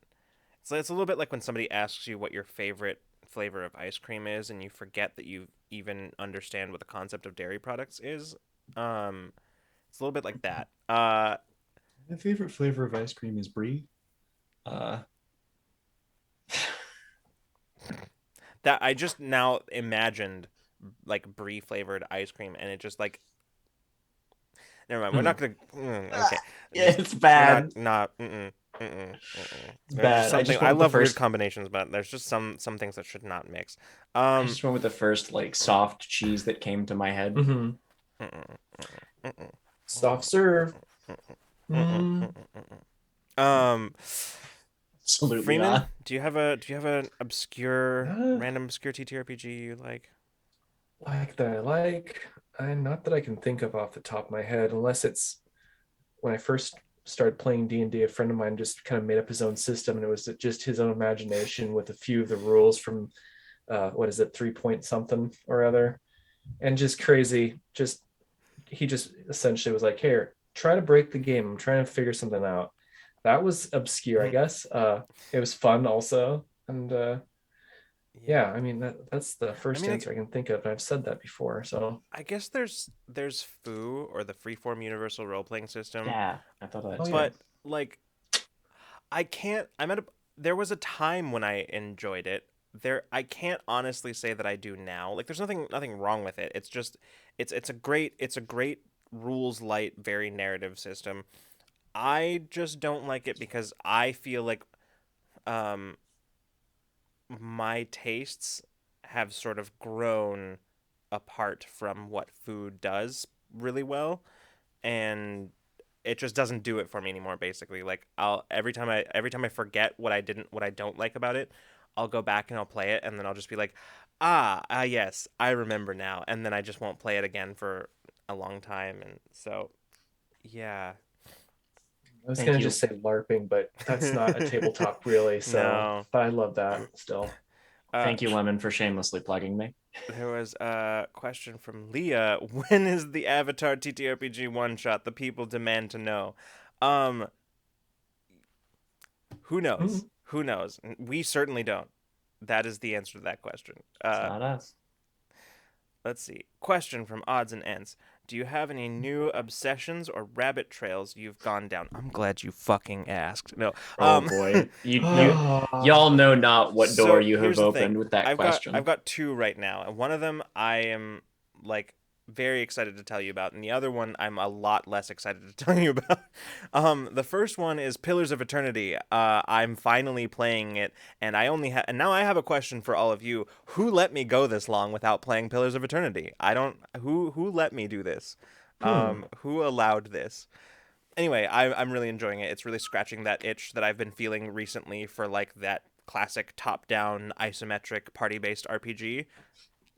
It's a little bit like when somebody asks you what your favorite flavor of ice cream is, and you forget that you even understand what the concept of dairy products is. It's a little bit like that. My favorite flavor of ice cream is brie. Uh, That I just now imagined like brie flavored ice cream, and it just like never mind. We're not gonna. Okay, yeah, it's bad. we're not. Mm-mm, mm-mm, mm-mm. It's There's bad. just I something. just I went with the love weird first. combinations, but there's just some things that should not mix. I just went with the first like soft cheese that came to my head. Mm-hmm. Mm-mm, mm-mm, Soft serve. mm-mm, mm-mm. Absolutely Freeman, not. do you have an obscure, Uh, random obscure TTRPG you like? like that I like. Not that I can think of off the top of my head, unless it's when I first started playing D&D, a friend of mine just kind of made up his own system, and it was just his own imagination with a few of the rules from what is it, 3 point something or other, and just crazy. Just he just essentially was like, "Here, try to break the game. I'm trying to figure something out." That was obscure, I guess. It was fun also, and yeah, Yeah. I mean that's the I first mean, answer I can think of, and I've said that before. So, I guess there's Foo or the Freeform Universal Role Playing System, Yeah, I thought that oh yeah, too. but like I can't. I'm at a. There was a time when I enjoyed it. I can't honestly say that I do now. Like, there's nothing wrong with it. It's just, it's a great rules light, very narrative system. I just don't like it because I feel like, um, my tastes have sort of grown apart from what food does really well, and it just doesn't do it for me anymore. Basically, like I'll every time I forget what I don't like about it, I'll go back and I'll play it, and then I'll just be like, yes, I remember now, and then I just won't play it again for a long time. And so yeah. I was Thank gonna you. just say LARPing, but that's not a tabletop really. So, No. but I love that still. uh Thank you, Lemon, for shamelessly plugging me. there was a question from Leah. When is the Avatar TTRPG one shot? The people demand to know. um who knows? Mhm. Who knows? We certainly don't. That is the answer to that question. It's not us. Let's see. Question from Odds and Ends. Do you have any new obsessions or rabbit trails you've gone down? I'm glad you fucking asked. No. Oh boy, you Ah, y'all know not what door So you have here's the thing. opened with that I've question. got two right now, and one of them I am like very excited to tell you about, and the other one I'm a lot less excited to tell you about. The first one is Pillars of Eternity. I'm finally playing it, and and now I have a question for all of you. Who let me go this long without playing Pillars of Eternity? I don't. Who let me do this? Hmm. Who allowed this? Anyway, I'm really enjoying it. It's really scratching that itch that I've been feeling recently for like that classic top-down isometric party-based RPG.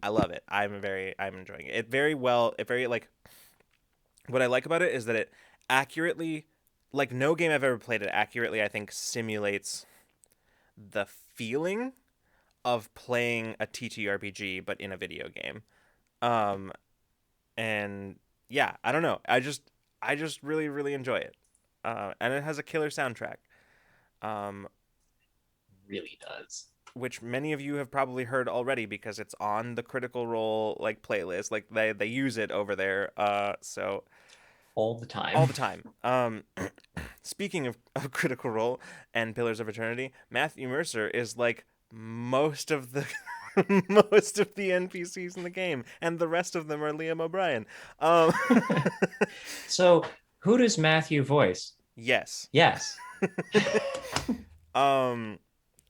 I love it. I'm enjoying it. It very well. It very like what I like about it is that it accurately, like no game I've ever played it accurately, I think simulates the feeling of playing a TTRPG but in a video game. Um, and yeah, I don't know. I just really enjoy it. And it has a killer soundtrack. Um, Really does. which many of you have probably heard already because it's on the Critical Role like playlist. Like they use it over there. So All the time. all the time. Speaking of Critical Role and Pillars of Eternity, Matthew Mercer is like most of the most of the NPCs in the game, and the rest of them are Liam O'Brien. Um, So who does Matthew voice? yes. Yes. Um,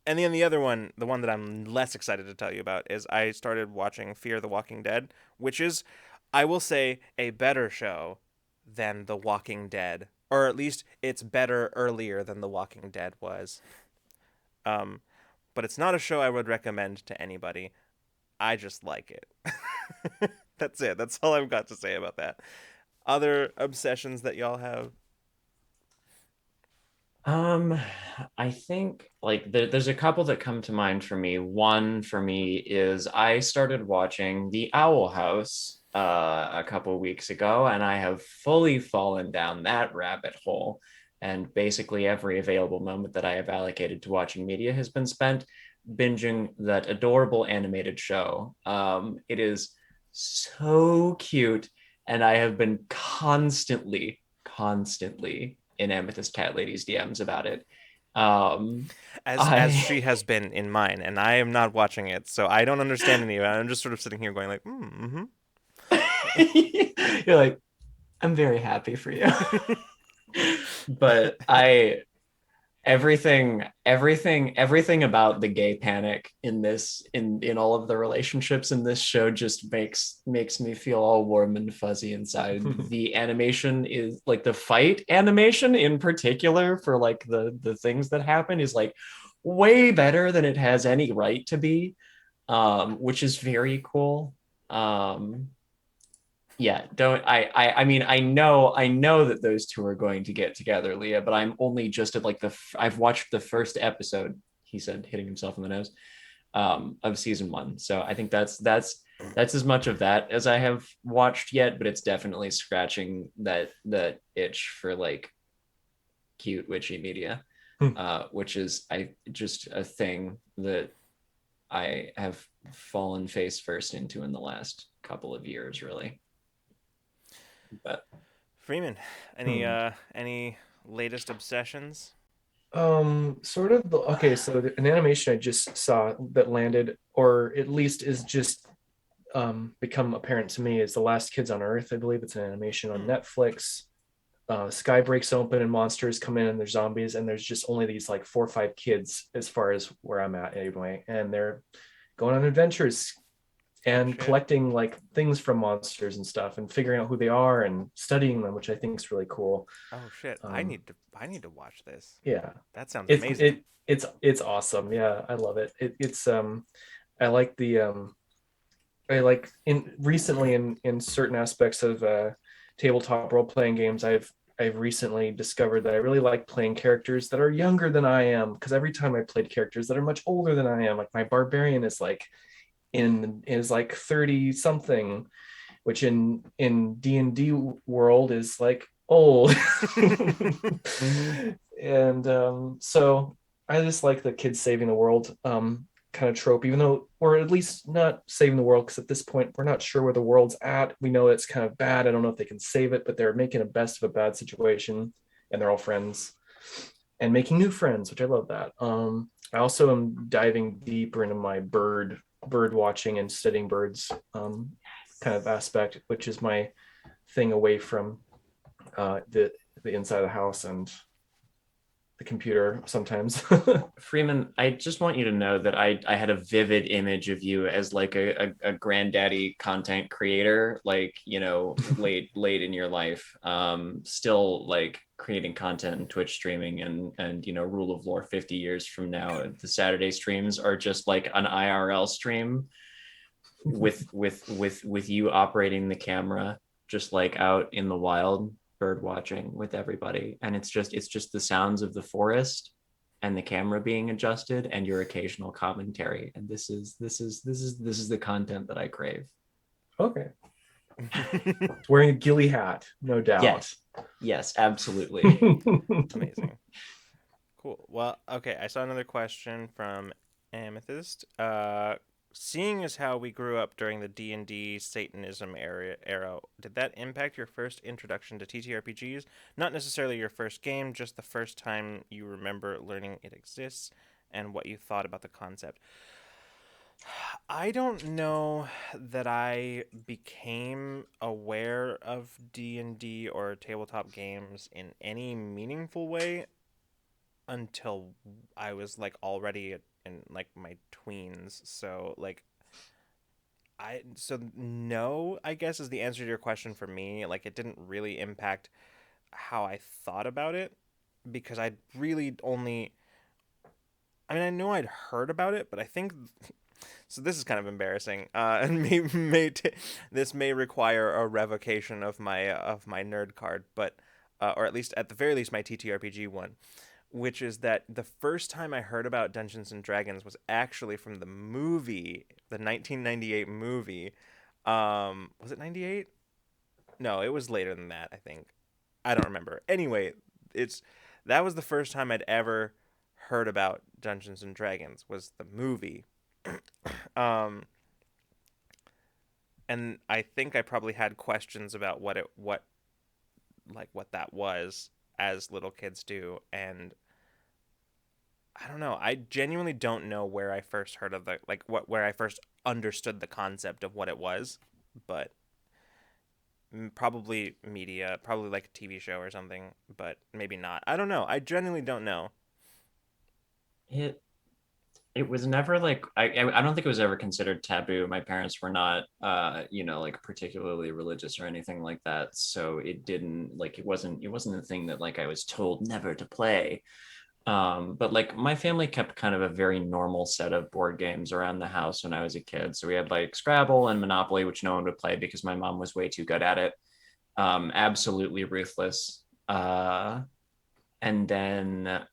and then the other one, the one that I'm less excited to tell you about, is I started watching Fear the Walking Dead, which is, I will say, a better show than The Walking Dead, or at least it's better earlier than The Walking Dead was. Um, but it's not a show I would recommend to anybody. I just like it. That's it. That's all I've got to say about that. Other obsessions that y'all have? Um, I think like there's a couple that come to mind for me. One for me is I started watching The Owl House a couple weeks ago, and I have fully fallen down that rabbit hole. And basically every available moment that I have allocated to watching media has been spent binging that adorable animated show. It is so cute, and I have been constantly in Amethyst Cat Lady's DMs about it. Um, As I she has been in mine, and I am not watching it, so I don't understand any of it. I'm just sort of sitting here going like, mm-hmm. you're like, I'm very happy for you. But I everything about the gay panic in this in all of the relationships in this show just makes me feel all warm and fuzzy inside. The animation is like the fight animation in particular for like the things that happen is like way better than it has any right to be, which is very cool. um yeah, don't I mean I know that those two are going to get together, Leah, but I'm only just at like I've watched the first episode, he said, hitting himself in the nose, of season one. So I think that's as much of that as I have watched yet, but it's definitely scratching that itch for like cute witchy media, which is I just a thing that I have fallen face first into in the last couple of years, really. But Freeman, Hmm. any latest obsessions? Sort of okay, so an animation I just saw that landed, or at least is just become apparent to me, is The Last Kids on Earth. I believe it's an animation on Hmm. Netflix. Sky breaks open and monsters come in and they're zombies, and there's just only these like 4 or 5 kids as far as where I'm at anyway, and they're going on adventures Oh and shit. collecting like things from monsters and stuff and figuring out who they are and studying them, which I think is really cool. Oh shit. Um, I need to watch this. yeah, That sounds it's amazing. it's awesome. Yeah, I love it. It's I like the I like in recently in certain aspects of tabletop role playing games, I've recently discovered that I really like playing characters that are younger than I am, because every time I played characters that are much older than I am, like my barbarian is like in is like 30 something, which in D&D world is like old. mm-hmm. And so I just like the kids saving the world kind of trope, even though we're at least not saving the world, because at this point we're not sure where the world's at. We know it's kind of bad. I don't know if they can save it, but they're making a best of a bad situation, and they're all friends and making new friends, which I love that. I also am diving deeper into my bird watching and studying birds. kind of aspect, which is my thing away from the inside of the house and the computer sometimes. Freeman, I just want you to know that I had a vivid image of you as like a granddaddy content creator, like, you know, late in your life, still like creating content and Twitch streaming and you know, rule of lore 50 years from now, the Saturday streams are just like an IRL stream with you operating the camera, just like out in the wild bird watching with everybody, and it's just the sounds of the forest and the camera being adjusted and your occasional commentary, and this is the content that I crave. Okay. Wearing a ghillie hat, no doubt. Yes, absolutely. Amazing. Cool. Well, okay. I saw another question from Amethyst. Seeing as how we grew up during the D&D Satanism era, did that impact your first introduction to TTRPGs? Not necessarily your first game, just the first time you remember learning it exists and what you thought about the concept. I don't know that I became aware of D&D or tabletop games in any meaningful way until I was like already in like my tweens. So like no, I guess is the answer to your question for me. Like it didn't really impact how I thought about it because I really only I mean I know I'd heard about it, but I think so this is kind of embarrassing. And this may require a revocation of my nerd card, but or at least at the very least my TTRPG one, which is that the first time I heard about Dungeons and Dragons was actually from the movie, the 1998 movie. Was it 98? No, it was later than that, I think. I don't remember. Anyway, it's that was the first time I'd ever heard about Dungeons and Dragons was the movie. Um, and I think I probably had questions about what that was as little kids do, and I don't know. I genuinely don't know where I first heard of the where I first understood the concept of what it was, but probably media, probably like a TV show or something, but maybe not. I don't know. I genuinely don't know. it it was never like I don't think it was ever considered taboo. My parents were not you know, like particularly religious or anything like that, so it didn't like it wasn't a thing that like I was told never to play. But like my family kept kind of a very normal set of board games around the house when I was a kid. So we had like Scrabble and Monopoly, which no one would play because my mom was way too good at it. Absolutely ruthless. And then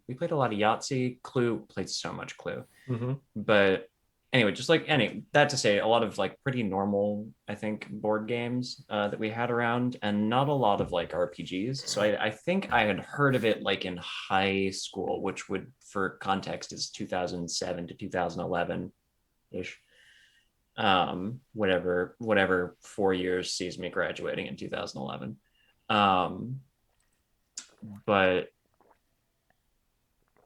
we played a lot of Yahtzee. Clue, played so much Clue. Mm-hmm. But anyway, just like any that to say, a lot of like pretty normal, I think, board games that we had around, and not a lot of like RPGs. So I think I had heard of it like in high school, which would, for context, is 2007 to 2011 ish. Whatever 4 years sees me graduating in 2011. But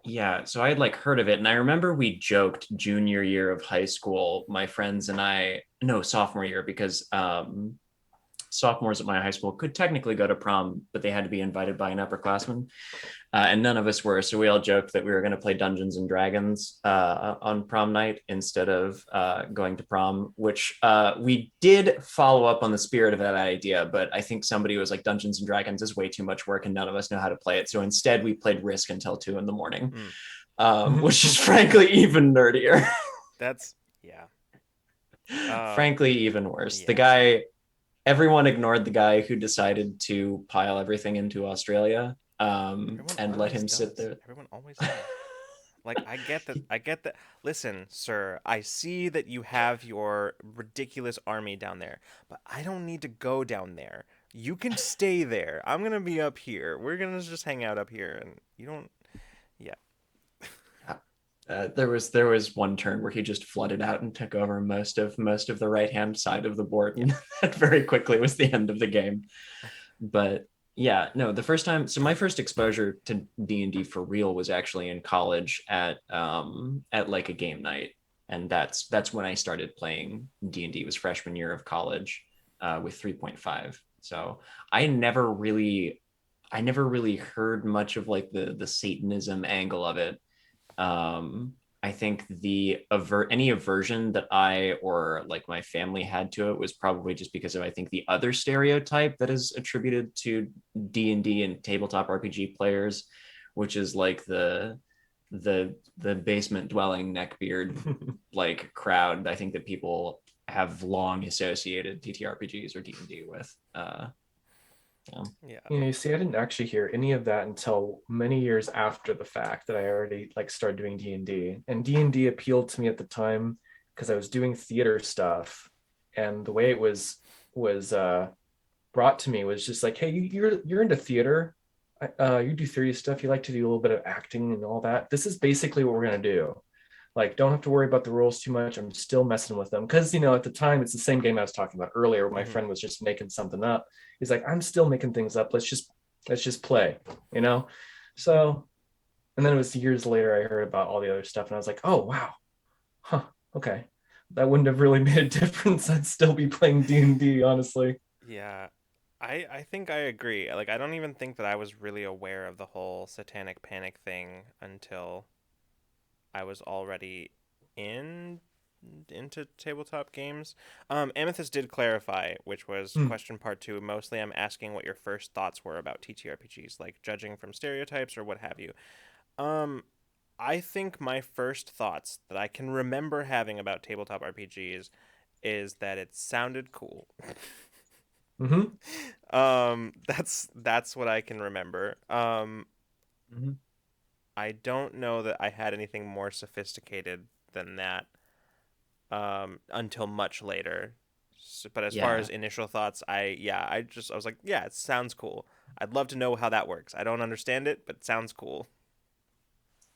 yeah, so I had like heard of it, and I remember we joked junior year of high school, my friends and I, no, sophomore year, because sophomores at my high school could technically go to prom, but they had to be invited by an upperclassman, and none of us were. So we all joked that we were going to play Dungeons and Dragons on prom night instead of going to prom, which we did follow up on the spirit of that idea. But I think somebody was like, Dungeons and Dragons is way too much work and none of us know how to play it. So instead, we played Risk until 2 a.m, which is frankly even nerdier. That's yeah. Frankly, even worse. Yeah. The guy, everyone ignored the guy who decided to pile everything into Australia, and let him sit there. Everyone always does. Like I get that. I get that. Listen, sir, I see that you have your ridiculous army down there, but I don't need to go down there. You can stay there. I'm gonna be up here. We're gonna just hang out up here, and you don't. Yeah. There was one turn where he just flooded out and took over most of the right hand side of the board, and that very quickly was the end of the game. But yeah, no, the first time, so my first exposure to D&D for real was actually in college at like a game night. and that's when I started playing D&D. Was freshman year of college with 3.5. So I never really I never really heard much of like the Satanism angle of it. I think any aversion that I or like my family had to it was probably just because of I think the other stereotype that is attributed to D&D and tabletop RPG players, which is like the basement dwelling neckbeard like crowd. I think that people have long associated TTRPGs or D&D with. Yeah. Yeah. You see, I didn't actually hear any of that until many years after the fact that I already like started doing D&D. And D&D appealed to me at the time because I was doing theater stuff, and the way it was brought to me was just like, hey, you're into theater, you do theater stuff, you like to do a little bit of acting and all that. This is basically what we're gonna do. Like, don't have to worry about the rules too much. I'm still messing with them because at the time it's the same game I was talking about earlier. Where my Mm-hmm. friend was just making something up. He's like, I'm still making things up. Let's just play, you know. So, and then it was years later I heard about all the other stuff, and I was like, oh wow, huh, okay, that wouldn't have really made a difference. I'd still be playing D&D, honestly. Yeah. I think I agree. Like I don't even think that I was really aware of the whole satanic panic thing until I was already in into tabletop games. Amethyst did clarify, which was Hmm. question part two. Mostly, I'm asking what your first thoughts were about TTRPGs, like judging from stereotypes or what have you. Um, I think my first thoughts that I can remember having about tabletop RPGs is that it sounded cool. Mm-hmm. That's what I can remember. Mhm. I don't know that I had anything more sophisticated than that until much later. But as far Yeah. as initial thoughts, I was like, yeah, it sounds cool. I'd love to know how that works. I don't understand it, but it sounds cool.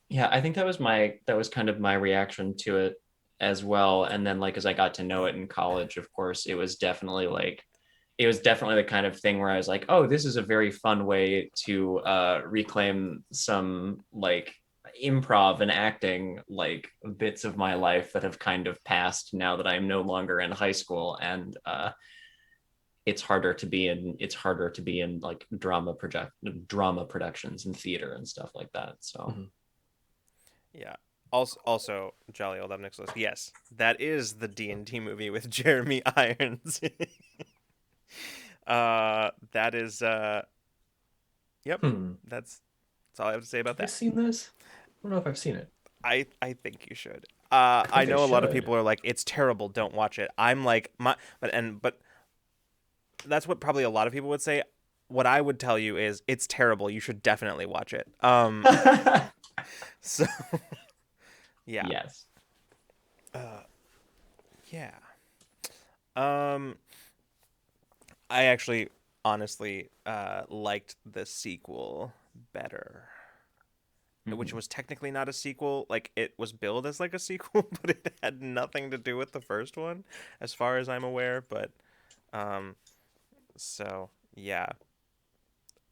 Yeah, I think that was kind of my reaction to it as well. And then like as I got to know it in college, of course, it was definitely the kind of thing where I was like, oh, this is a very fun way to reclaim some like improv and acting like bits of my life that have kind of passed now that I'm no longer in high school. And it's harder to be in like drama productions and theater and stuff like that. So Mm-hmm. Yeah. Also, Jolly Old Up Nicholas. Yes, that is the D&D movie with Jeremy Irons. That is yep. Hmm. That's all I have to say about Have I that. seen this? I don't know if I've seen it. I think you should. I I think I know a lot of should. people are like, it's terrible, don't watch it. I'm like, but that's what probably a lot of people would say. What I would tell you is, it's terrible. You should definitely watch it. So yeah, yes. uh, yeah. Um, I actually honestly liked the sequel better, which Mhm. was technically not a sequel. Like it was billed as like a sequel, but it had nothing to do with the first one, as far as I'm aware. But um, so yeah.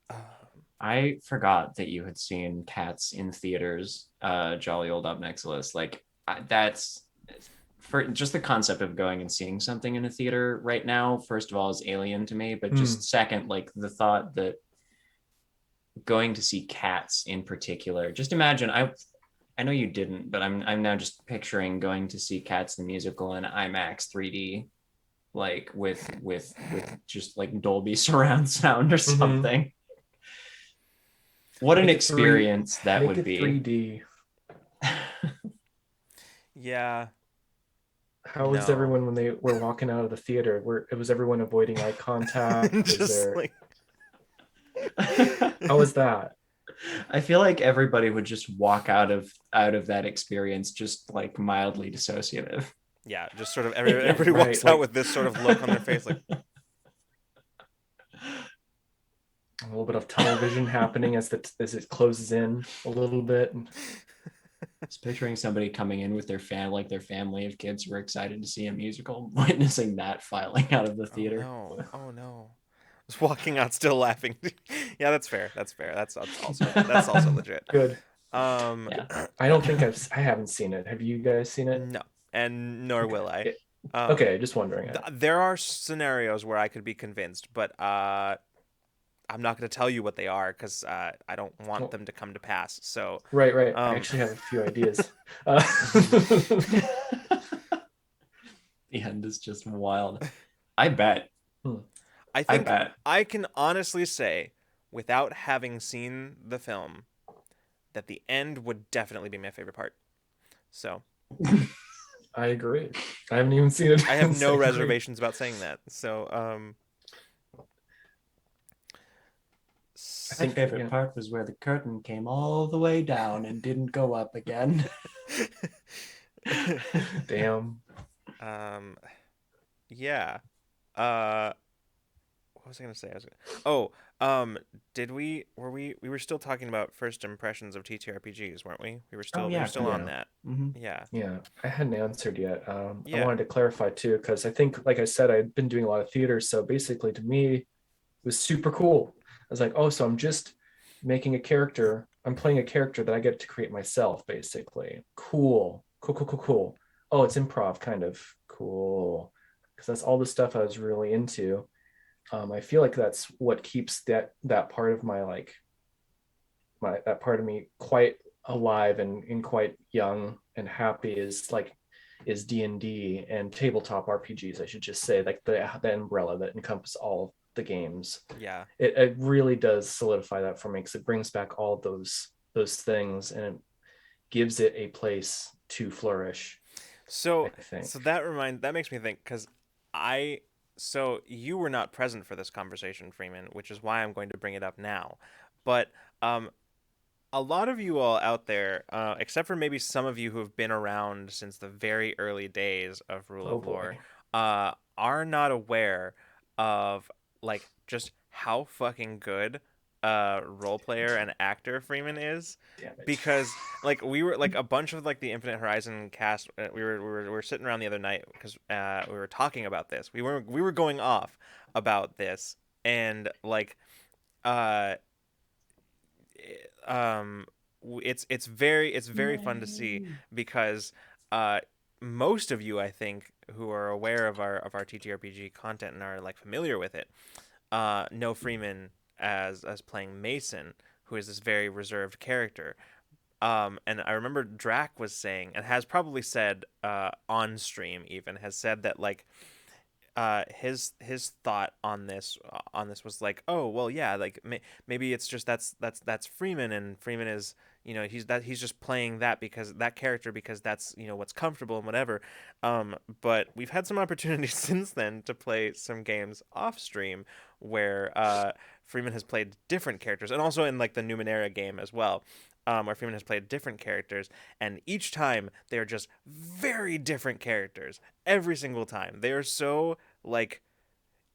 Uh, I forgot that you had seen Cats in theaters, Jolly Old Obnixilis. Like that's for just the concept of going and seeing something in a theater right now, first of all, is alien to me. But Hmm. just second, like the thought that going to see Cats in particular, just imagine I know you didn't, but I'm now just picturing going to see Cats the musical in IMAX 3D, like with just like Dolby surround sound or Mm-hmm. something. What an Make it three. experience that Make would it be. 3D. yeah. How was No. everyone when they were walking out of the theater? Was everyone avoiding eye contact? Was Just there? like How was that? I feel like everybody would just walk out of that experience just like mildly dissociative. yeah, just sort of Yeah. everybody Right, walks out like with this sort of look on their face, like a little bit of tunnel vision happening as it closes in a little bit. Just picturing somebody coming in with their family of kids who are excited to see a musical, witnessing that filing out of the oh theater. no, oh no. Just walking out still laughing. Yeah, that's fair. That's fair. That's also legit. Good. Um, Yeah. I don't think I haven't seen it. Have you guys seen it? no. and nor will I. It- Um, okay, just wondering. there are scenarios where I could be convinced, but I'm not going to tell you what they are because I don't want Well, them to come to pass. So, right. I um, actually have a few ideas. Uh, The end is just wild. I bet. hmm, I I think bet. I can honestly say, without having seen the film, that the end would definitely be my favorite part. So I agree. I haven't even seen it. I have So no I agree. reservations about saying that. So I My think, favorite part was where the curtain came all the way down and didn't go up again. damn. um, yeah. Uh, what was I gonna say? Oh, did we were still talking about first impressions of TTRPGs, weren't we? Oh We were yeah, still kind of. on Yeah. that. Mm-hmm. Yeah. Yeah, I hadn't answered yet. I Yeah. wanted to clarify too, because I think, like I said, I'd been doing a lot of theater. So basically, to me, it was super cool. I was like, oh, so I'm just making a character. I'm playing a character that I get to create myself, basically. Cool. Oh, it's improv, kind of cool. Because that's all the stuff I was really into. I feel like that's what keeps that part of my like my that part of me quite alive and quite young and happy is D&D and tabletop RPGs. I should just say, like the umbrella that encompasses all the games. Yeah. It really does solidify that for me because it brings back all those things and it gives it a place to flourish, I So think. that makes me think because I so you were not present for this conversation, Freeman, which is why I'm going to bring it up now. But um, a lot of you all out there, except for maybe some of you who have been around since the very early days of Rule Oh of Lore, boy. are not aware of like just how fucking good role player and actor Freeman is, Damn it. because like we were like a bunch of like the Infinite Horizon cast. We were sitting around the other night because we were talking about this. We were going off about this and like uh um it's very fun to see Yay. because uh most of you I think who are aware of our TTRPG content and are like familiar with it know Freeman as playing Mason, who is this very reserved character. And I remember Drac was saying, and has probably said on stream even, has said that like his thought on this was like, oh well, yeah, like maybe it's just that's Freeman, and Freeman is, he's just playing that because that character, because that's, what's comfortable and whatever. But we've had some opportunities since then to play some games off stream where Freeman has played different characters, and also in like the Numenera game as well. Where Freeman has played different characters, and each time they are just very different characters. Every single time, they are so like,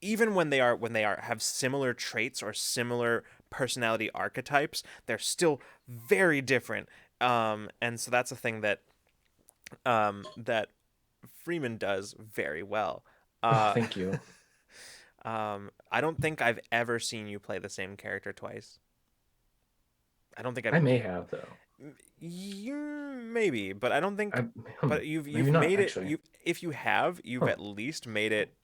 even when they are have similar traits or similar personality archetypes, they're still very different. And so that's a thing that Freeman does very well. Oh, Uh, thank you. I don't think I've ever seen you play the same character twice. I don't think I've. I may have though. You maybe, but I don't think. I But you've maybe you've not made it. actually. If you have, you've Huh. at least made it,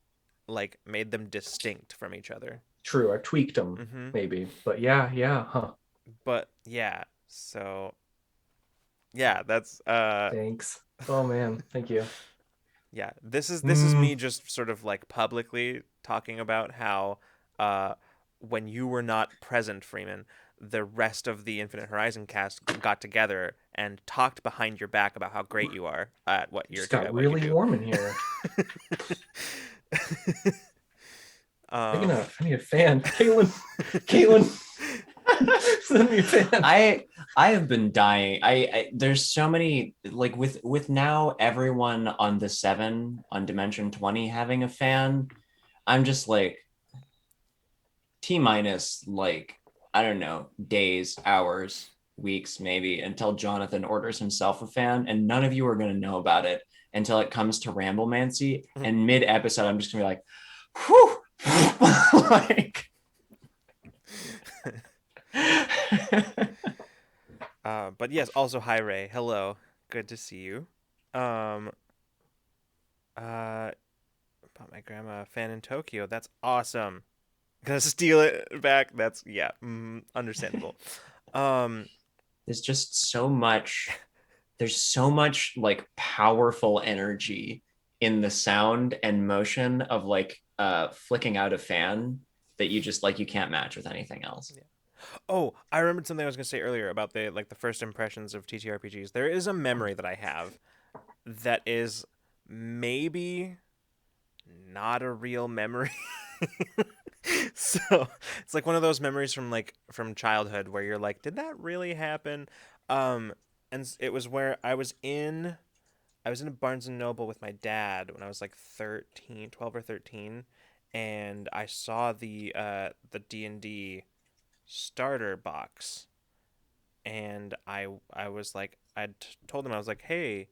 like, made them distinct from each other. True, I tweaked them Mm-hmm. maybe, but yeah, huh. But yeah, so yeah, that's Thanks. Oh man, thank you. yeah, this is Mm, me just sort of like publicly talking about how uh when you were not present, Freeman, the rest of the Infinite Horizon cast got together and talked behind your back about how great you are at what just got what you really do. warm in here. Big um enough. I need a fan. Caitlin, send me a fan. I have been dying. There's so many, like with now everyone on the 7 on Dimension 20 having a fan. I'm just like T minus, like, I don't know, days, hours, weeks maybe until Jonathan orders himself a fan, and none of you are going to know about it until it comes to Ramblemancy. And mid episode I'm just going to be like, whew. Like but yes, also hi Ray. Hello. Good to see you. Um Uh, bought my grandma a fan in Tokyo. That's awesome. Gonna steal it back. That's yeah, understandable. Um, There's just so much there's so much like powerful energy in the sound and motion of like flicking out a fan that you just like you can't match with anything else. yeah. Oh, I remembered something I was gonna say earlier about the first impressions of TTRPGs. There is a memory that I have that is maybe not a real memory. So it's like one of those memories from from childhood where you're like, did that really happen? Um, and it was where I was in a Barnes and Noble with my dad when I was like 13, 12 or 13, and I saw the D&D starter box, and I was like told him, I was like, "Hey,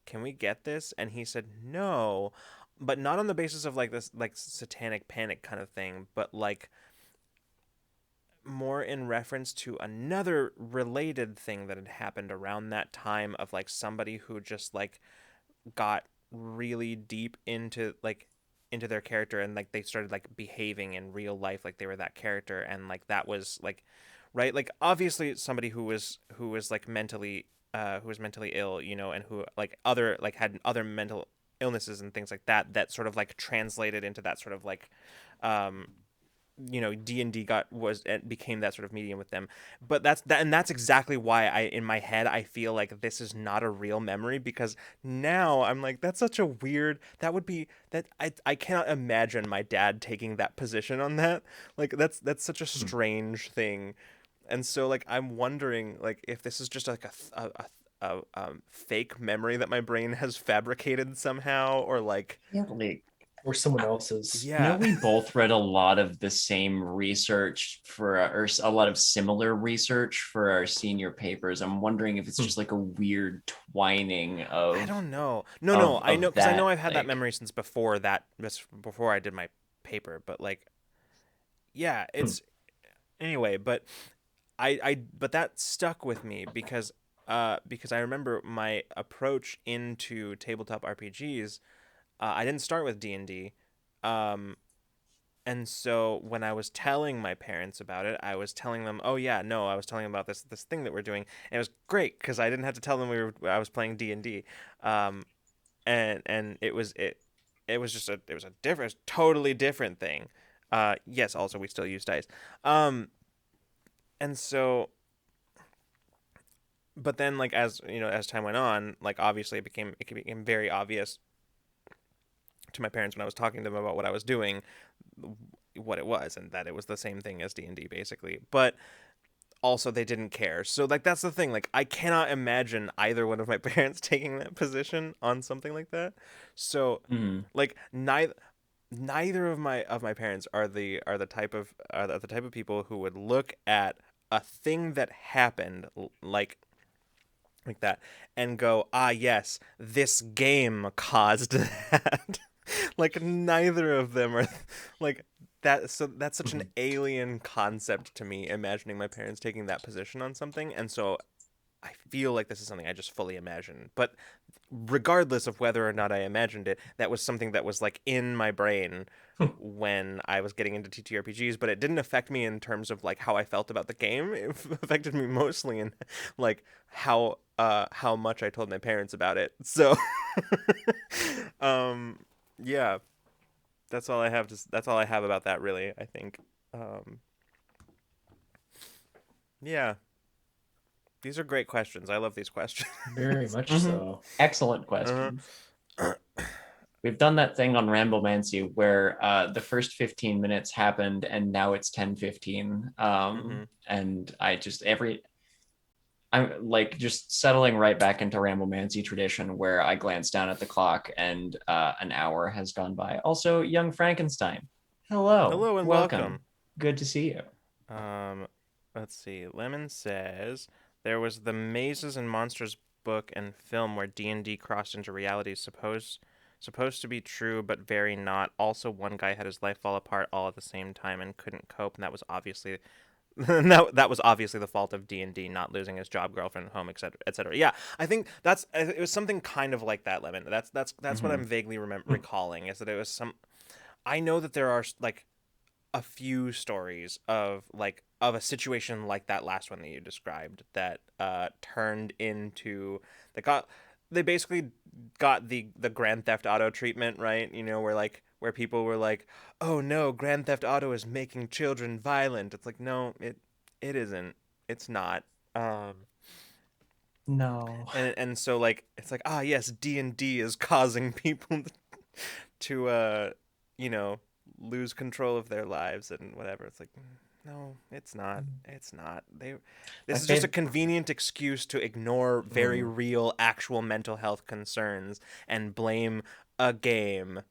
can we get this?" And he said no, but not on the basis of like this like satanic panic kind of thing, but like more in reference to another related thing that had happened around that time of like somebody who just like got really deep into their character, and like they started like behaving in real life like they were that character, and like that was like right, like obviously somebody who was like mentally who was mentally ill, you know, and who like other like had other mental illnesses and things like that, that sort of like translated into that sort of like um D&D got was it became that sort of medium with them. But that's exactly why I in my head I feel like this is not a real memory, because now I'm like, that's such a weird, that would be that I cannot imagine my dad taking that position on that. Like that's such a Hmm. strange thing. And so like I'm wondering like if this is just like fake memory that my brain has fabricated somehow, or like Yeah, like Or someone I, else's. you know, yeah. we both read a lot of the same research for, or a lot of similar research for our senior papers. I'm wondering if it's Hmm. just like a weird twining I of don't know. No. I know, because I know that. I've had that Like, memory since before I did my paper. But like, yeah, Hmm. it's anyway. But but that stuck with me because I remember my approach into tabletop RPGs. I didn't start with D&D. Um, and so when I was telling my parents about it, I was telling them, "Oh yeah, no, I was telling them about this thing that we're doing." And it was great because I didn't have to tell them I was playing D&D. Um, and it was just a it was a different, totally different thing. Yes, also we still use dice. Um, and so, but then like as you know, as time went on, like obviously it became very obvious to my parents when I was talking to them about what I was doing, what it was, and that it was the same thing as D&D basically. But also they didn't care. So like that's the thing. Like I cannot imagine either one of my parents taking that position on something like that. So mm, like neither of my parents are the type of people who would look at a thing that happened like that and go, "Ah, yes, this game caused that." Like neither of them are like that. So that's such an Mhm. alien concept to me, imagining my parents taking that position on something. And so I feel like this is something I just fully imagine. But regardless of whether or not I imagined it, that was something that was like in my brain when I was getting into TTRPGs, but it didn't affect me in terms of like how I felt about the game. It affected me mostly in like how much I told my parents about it. So um yeah, that's all I have about that really, I think. Um yeah, these are great questions. I love these questions. Very much mhm. so. Excellent uh-huh. questions. We've done that thing on Ramblemancy where the first 15 minutes happened and now it's 10:15. Mhm. And I'm like just settling right back into Ramblemancy tradition where I glance down at the clock and an hour has gone by. Also, young Frankenstein. Hello, Hello and welcome. welcome. Good to see you. Um, let's see. Lemon says there was the Mazes and Monsters book and film where D&D crossed into reality. Supposed to be true, but very not. Also, one guy had his life fall apart all at the same time and couldn't cope, and that was obviously that was obviously the fault of D&D not losing his job, girlfriend, home, etc., etc. Yeah, I think that's it was something kind of like that, Lemon. That's what Mhm. I'm vaguely recalling, is that it was some. I know that there are like a few stories of a situation like that last one that you described that turned into they got they basically got the Grand Theft Auto treatment, right? You know, where people were like, "Oh no, Grand Theft Auto is making children violent." It's like, "No, it isn't. It's not." Um No. and so like it's like, "Ah, yes, D&D is causing people to you know, lose control of their lives and whatever." It's like, no, it's not. It's not. My This is just a favorite. convenient excuse to ignore very Mhm. real actual mental health concerns and blame a game.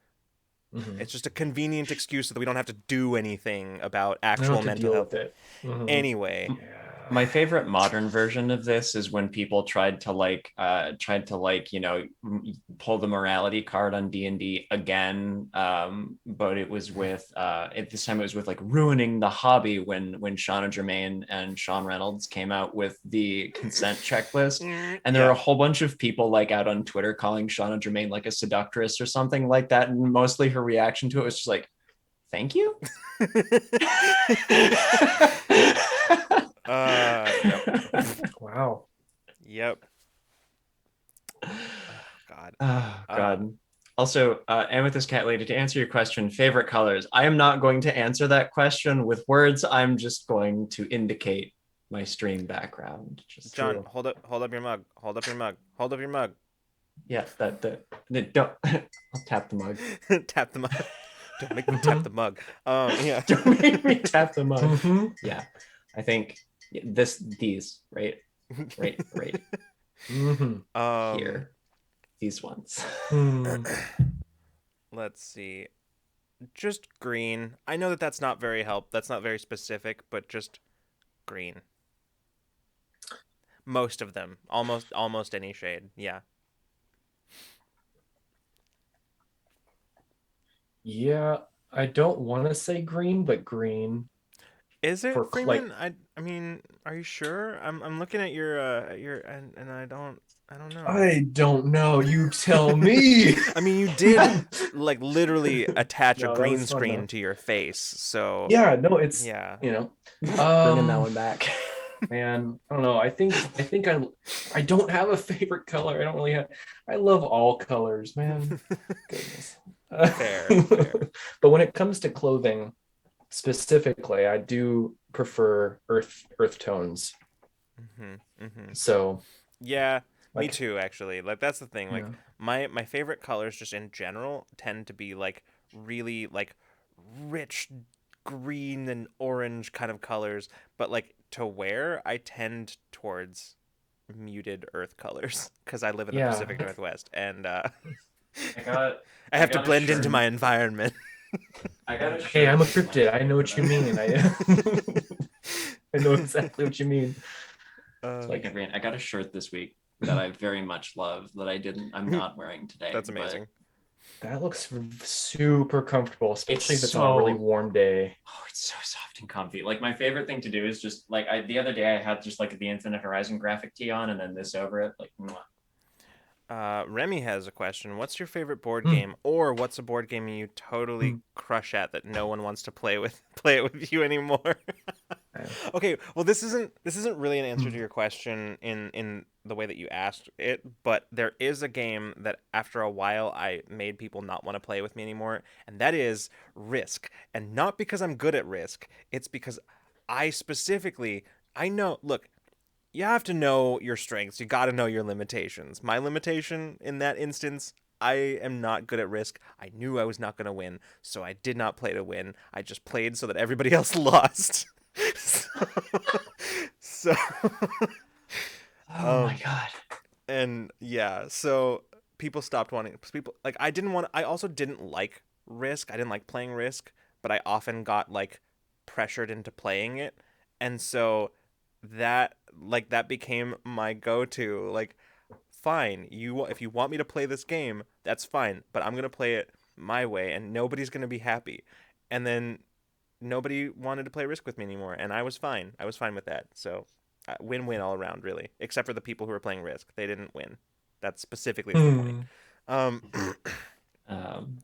Mhm. It's just a convenient excuse so that we don't have to do anything about I don't actual have to mental deal health with it. Mhm. anyway. Yeah. My favorite modern version of this is when people pull the morality card on D&D again, but it was with at this time it was with like ruining the hobby when Shauna Germain and Sean Reynolds came out with the consent checklist. And there were Yeah. a whole bunch of people like out on Twitter calling Shauna Germain like a seductress or something like that, and mostly her reaction to it was just like, thank you. Yep. Wow. Yep. Oh, God. Oh Uh, God. Also, Amethyst Cat Lady, to answer your question, favorite colors. I am not going to answer that question with words. I'm just going to indicate my stream background. Just John, True. hold up your mug. Hold up your mug. Hold up your mug. yeah, that don't. I'll tap the mug. Tap the mug. Don't make me tap Mhm. the mug. Yeah. Don't make me tap the mug. Mhm. Yeah, I think these right Mhm. um, here, these ones. Hmm. let's see. Just green. I know that that's not very That's not very specific, but just green. Most of them, almost any shade. Yeah. Yeah, I don't want to say green, but green Is it for like Freeman? I mean, are you sure? I'm looking at your and I don't know. I don't know. You tell me. I mean, you did like literally attach a No, that green was fun screen though. to your face, so Yeah, no, it's yeah. you know, Bringing that um, one back. man, I don't know. I don't have a favorite color. I don't really have. I love all colors, man. Goodness. Fair, fair. But when it comes to clothing specifically, I do prefer earth tones. Mm-hmm. So Yeah, me like too, actually. Like that's the thing. Like yeah, my favorite colors just in general tend to be like really like rich green and orange kind of colors, but like to wear, I tend towards muted earth colors because I live in the yeah. Pacific Northwest and I got I I have to got a blend into shirt. my environment. I got a Hey, I'm shirt a from my cryptid. I know what you favorite. mean. I know exactly what you mean. uh, Speaking of green, I got a shirt this week that I very much love that I'm not wearing today, that's but amazing. That looks super comfortable, it's especially if it's on a really so warm day. it's so soft and comfy. Like my favorite thing to do is just like the other day I had just like the Infinite Horizon graphic tee on and then this over it. Like mwah. Remy has a question. What's your favorite board Hmm. game, or what's a board game you totally Hmm. crush at that no one wants to play it with you anymore? Yeah. Okay, well this isn't really an answer Hmm. to your question in the way that you asked it, but there is a game that after a while I made people not want to play with me anymore, and that is Risk. And not because I'm good at Risk, it's because I specifically I know, look, you have to know your strengths. You got to know your limitations. My limitation in that instance, I am not good at Risk. I knew I was not going to win, so I did not play to win. I just played so that everybody else lost. so, so Oh my um god. and yeah, so people stopped wanting people like I also didn't like Risk. I didn't like playing Risk, but I often got like pressured into playing it. And so that became my go-to. Like, fine, if you want me to play this game, that's fine, but I'm going to play it my way and nobody's going to be happy. And then nobody wanted to play Risk with me anymore, and I was fine. I was fine with that. So, win-win all around, really. Except for the people who were playing Risk, they didn't win. That specifically is the point. Hmm. Um, Um,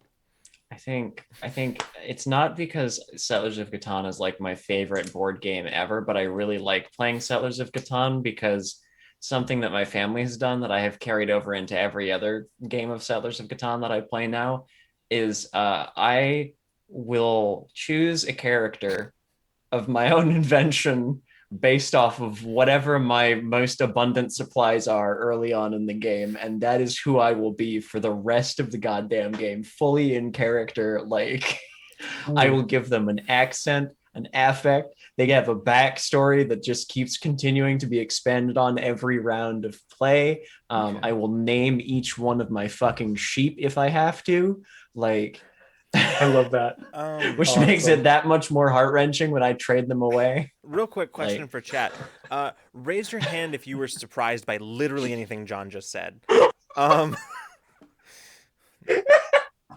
I think it's not because Settlers of Catan is like my favorite board game ever, but I really like playing Settlers of Catan because something that my family has done that I have carried over into every other game of Settlers of Catan that I play now is I will choose a character of my own invention based off of whatever my most abundant supplies are early on in the game, and that is who I will be for the rest of the goddamn game, fully in character. Like, I will Ooh, give them an accent, an affect. They have a backstory that just keeps continuing to be expanded on every round of play. okay. I will name each one of my fucking sheep if I have to. Like, I love that. which makes it Awesome. that much more heart wrenching when I trade them away. real quick question Like, for chat. Raise your hand if you were surprised by literally anything John just said. Um,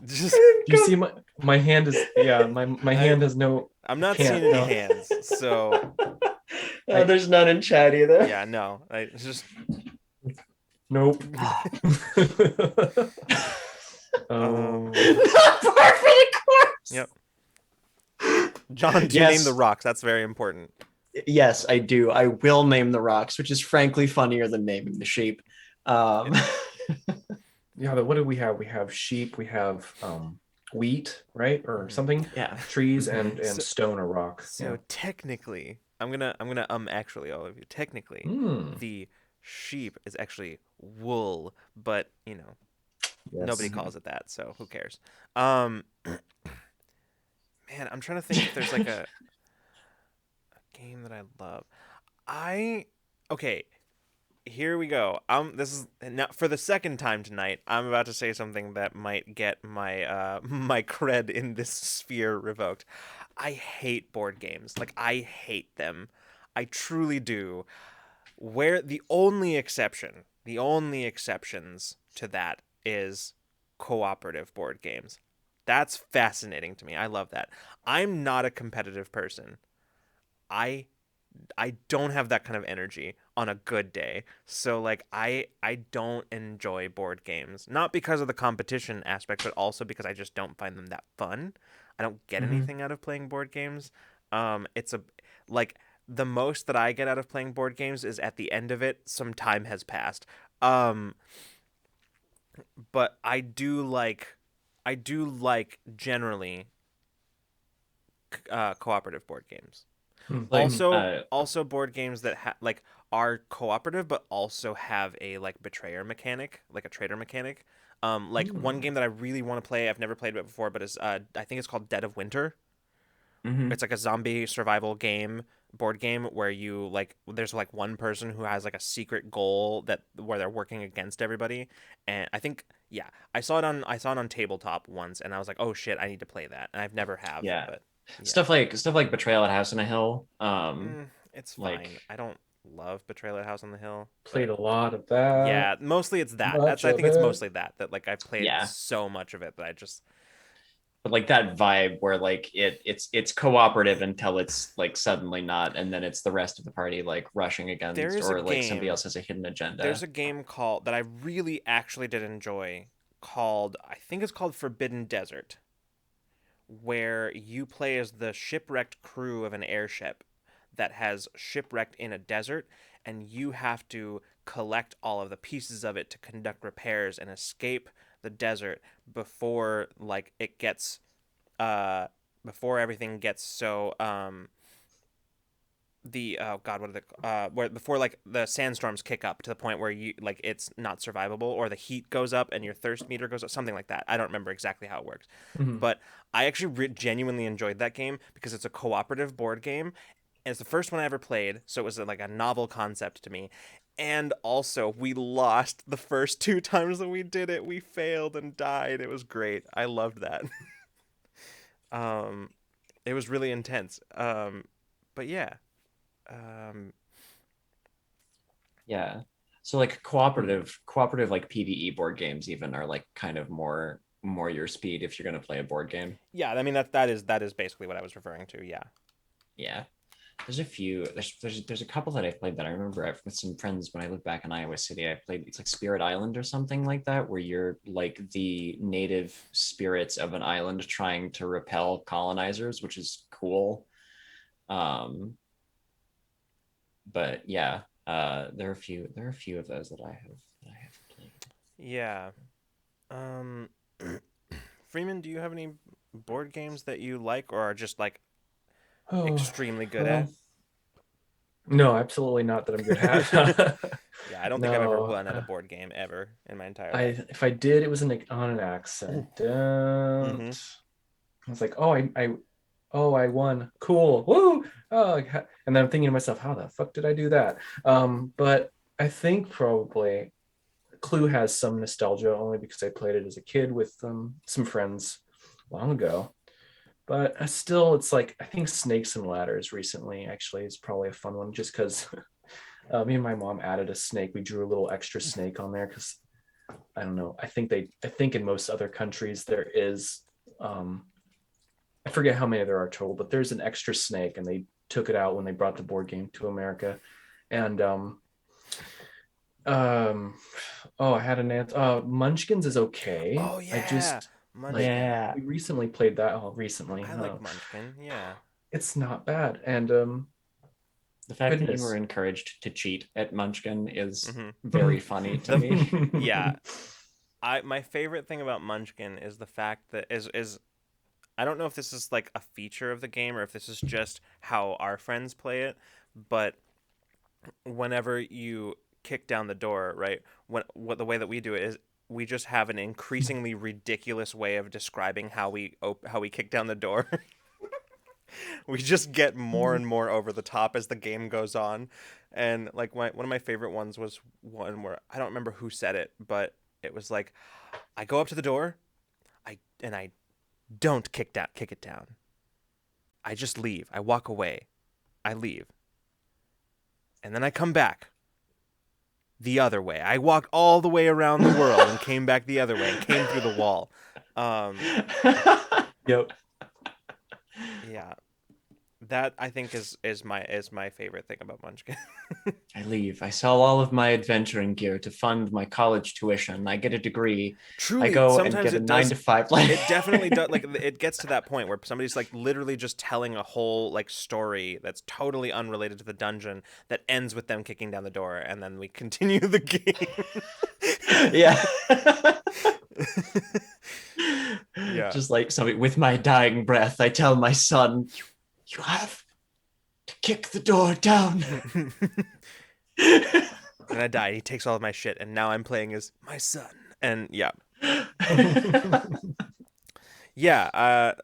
just Do you see my hand is, yeah, my I hand has no, I'm not seeing can't, any no. hands, so I there's none in chat either. yeah, no. I it's just nope. um, Oh, Not par for the course. yep. John, do you name the Yes, rocks? That's very important. yes, I do. I will name the rocks, which is frankly funnier than naming the sheep. It Um, is. yeah, but what do we have? We have sheep, we have wheat, right? Or Mhm. something. yeah. Trees Mhm. and So stone or rock. Yeah. so technically, I'm gonna actually all of you. Technically, Hmm. the sheep is actually wool, but nobody Yes. Mhm. calls it that, so who cares? Um, man, I'm trying to think if there's like a game that I love. I okay, here we go. This is now for the second time tonight. I'm about to say something that might get my my cred in this sphere revoked. I hate board games. Like I hate them. I truly do. Where the only exceptions to that is cooperative board games. That's fascinating to me. I love that. I'm not a competitive person. I I don't have that kind of energy on a good day. So like I don't enjoy board games. Not because of the competition aspect, but also because I just don't find them that fun. I don't get Mhm. anything out of playing board games. It's a like the most that I get out of playing board games is at the end of it some time has passed. Um but I do like generally cooperative board games. Like, Mm-hmm. Also board games that like are cooperative but also have a like betrayer mechanic, like a traitor mechanic. Like one Hmm. game that I really want to play, I've never played it before, but is I think it's called Dead of Winter. mhm. It's like a zombie survival game, board game where you like there's like one person who has like a secret goal that where they're working against everybody. And I think yeah, I saw it on tabletop once and I was like, "Oh shit, I need to play that." And I've never have, Yeah. but yeah. Stuff like Betrayal at House on a Hill. It's Like, fine. I don't love Betrayal at House on the Hill, Played but a lot of that. yeah, mostly it's that. That's Much I of think it's it. mostly that like I've played yeah. so much of it that I just But like that vibe where like it's cooperative until it's like suddenly not, and then it's the rest of the party like rushing there against, is a or like somebody game else has a hidden there's agenda. a game called that I really actually did enjoy called I think it's called Forbidden Desert where you play as the shipwrecked crew of an airship that has shipwrecked in a desert and you have to collect all of the pieces of it to conduct repairs and escape the desert before like it gets uh before everything gets so the oh god what are the where before like the sandstorms kick up to the point where you like it's not survivable or the heat goes up and your thirst meter goes up, something like that. I don't remember exactly how it works, Hmm. but I actually genuinely enjoyed that game because it's a cooperative board game and it's the first one I ever played, so it was like a novel concept to me. And also we lost the first two times that we did it. We failed and died. It was great. I loved that. um it was really intense. But yeah. um Yeah. So like cooperative like PvE board games even are like kind of more your speed if you're going to play a board game. Yeah, I mean that is basically what I was referring to. Yeah. Yeah. There's a few. There's a couple that I've played that I remember with some friends when I lived back in Iowa City. I played, it's like Spirit Island or something like that, where you're like the native spirits of an island trying to repel colonizers, which is cool. Um, but yeah, there are a few of those that I have played. Yeah. Um, Freeman, do you have any board games that you like or are just like Oh, extremely good well, at? no, absolutely not that I'm good at. Yeah, I don't think I've ever No, won at a board game ever in my entire I life. if I did, it was on an accident. Mm-hmm. I was like, oh, I won. Cool. Woo! Oh, and then I'm thinking to myself, how the fuck did I do that? But I think probably Clue has some nostalgia only because I played it as a kid with some friends long ago. But still, it's like I think Snakes and Ladders recently actually is probably a fun one just because me and my mom added a snake. We drew a little extra snake on there because I don't know. I think in most other countries there is um, I forget how many there are total, but there's an extra snake, and they took it out when they brought the board game to America. And um, oh, I had an answer. Munchkins is okay. Oh I yeah, just like Munchkin. Yeah. we recently played that. Oh, recently. I like Munchkin. Yeah. It's not bad. And The fact that you were goodness. encouraged to cheat at Munchkin is Mm-hmm. very funny to The me. yeah, I my favorite thing about Munchkin is the fact that is I don't know if this is like a feature of the game or if this is just how our friends play it, but whenever you kick down the door, right? What the way that we do it is we just have an increasingly ridiculous way of describing how we kick down the door. We just get more and more over the top as the game goes on. And like one of my favorite ones was one where I don't remember who said it, but it was like I go up to the door, I don't kick it down. I just leave. I walk away. I leave. And then I come back the other way. I walked all the way around the world and came back the other way and came through the wall. Yep. Yeah, that I think is my favorite thing about Munchkin. I leave. I sell all of my adventuring gear to fund my college tuition. I get a degree. I Truly, go and sometimes get a it nine does. to five life. It definitely does. Like it gets to that point where somebody's like literally just telling a whole like story that's totally unrelated to the dungeon that ends with them kicking down the door, and then we continue the game. Yeah. Yeah. Just like somebody with my dying breath, I tell my son, you have to kick the door down. And I died. He takes all of my shit, and now I'm playing as my son. And yeah, yeah.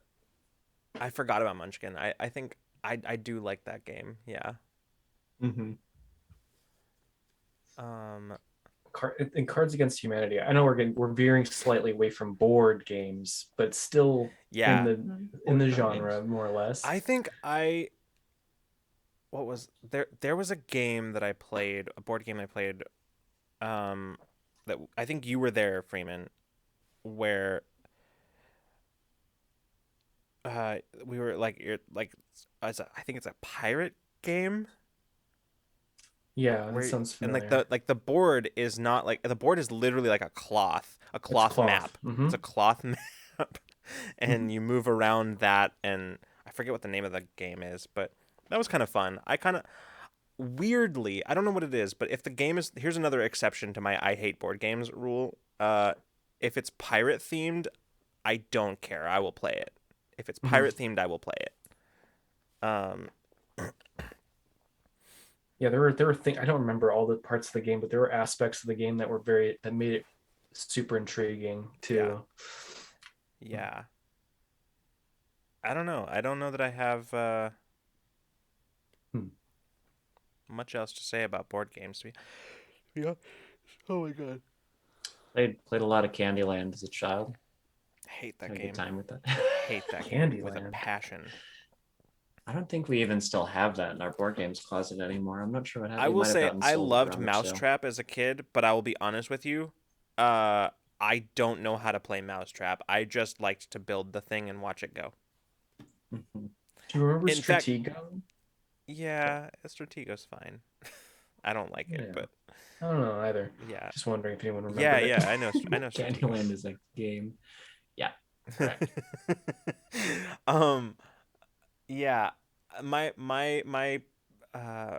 I forgot about Munchkin. I think I do like that game. Yeah. Mm-hmm. Um. In Cards Against Humanity, I know we're veering slightly away from board games, but still Yeah. in the Board genre games. more or less. I think what was there? There was a game that I played, a board game I played. That I think you were there, Freeman, where we were like you're like I think it's a pirate game Yeah, that where sounds and like familiar. the board is not like the board is literally like a It's cloth cloth. map. Mm-hmm. It's a cloth map, and you move around that, and I forget what the name of the game is, but that was kind of fun. I kind of weirdly, I don't know what it is, but if the game is here's another exception to my I hate board games rule. If it's pirate themed, I don't care. I will play it. If it's Mm-hmm. pirate themed, I will play it. Um, Yeah, there were things I don't remember all the parts of the game, but there were aspects of the game that were that made it super intriguing too. yeah. I don't know. I don't know that I have Hmm. much else to say about board games. Yeah. Oh my god. Played a lot of Candyland as a child. I hate that Had a game. good time with that. Hate that game with a Candyland. passion. I don't think we even still have that in our board games closet anymore. I'm not sure what happened. I It will might have say gotten I sold at loved garage sale. Mousetrap as a kid, but I will be honest with you. Uh, I don't know how to play Mousetrap. I just liked to build the thing and watch it go. Mhm. Do you remember In fact, Stratego? yeah, Stratego's fine. I don't like it, Yeah. but I don't know either. yeah, Just wondering if anyone yeah, remembered it. yeah. I know Stratego. Candyland is a game. Yeah, correct. um, yeah. My uh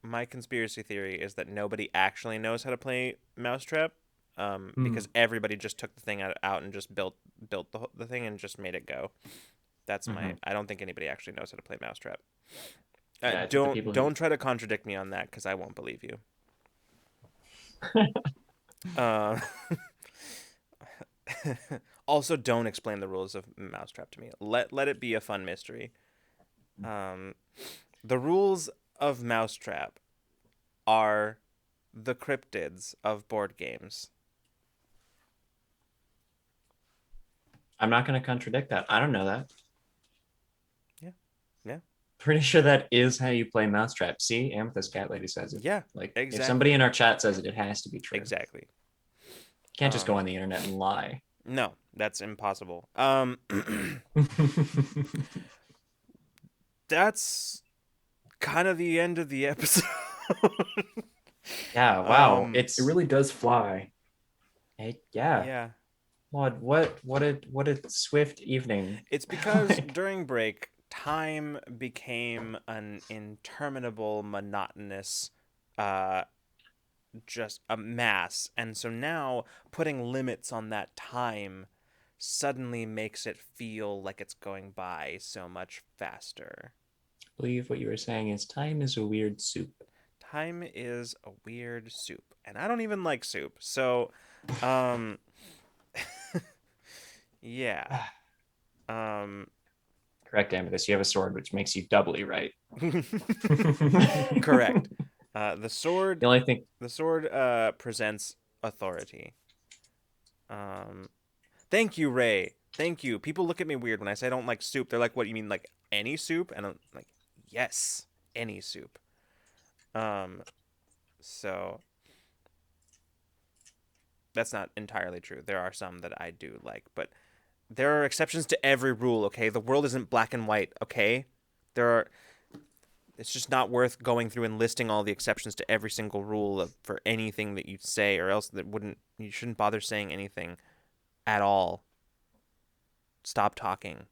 my conspiracy theory is that nobody actually knows how to play Mousetrap, Hmm. because everybody just took the thing out and just built the thing and just made it go. That's my. Hmm. I don't think anybody actually knows how to play Mousetrap. Yeah, I think the Don't people who don't try to contradict me on that because I won't believe you. Uh, also, don't explain the rules of Mousetrap to me. Let it be a fun mystery. Um, the rules of Mousetrap are the cryptids of board games. I'm not going to contradict that. I don't know that. Yeah, yeah, Pretty sure that is how you play Mousetrap. See, Amethyst Cat Lady says it. yeah. Like, if somebody Exactly, in our chat says it, it has to be true. exactly. Can't just go Um, on the internet and lie. no, that's impossible. That's kind of the end of the episode. Yeah, wow. um, It really does fly. Yeah. yeah. Lord, what a swift evening. It's because during break, time became an interminable, monotonous, uh, just a mass. And so now putting limits on that time suddenly makes it feel like it's going by so much faster. I believe what you were saying is time is a weird soup. Time is a weird soup. And I don't even like soup. So, um, yeah. Um, Correct, Amethyst. You have a sword, which makes you doubly right. correct. The The only thing, sword presents authority. Um, thank you, Ray. Thank you. People look at me weird when I say I don't like soup. They're like, "What, you mean like any soup?" And I'm like, "Yes, any soup." Um, so that's not entirely true. There are some that I do like, but there are exceptions to every rule. Okay, the world isn't black and white. Okay, there are. It's just not worth going through and listing all the exceptions to every single rule for anything that you say, or else that wouldn't. You shouldn't bother saying anything at all. Stop talking.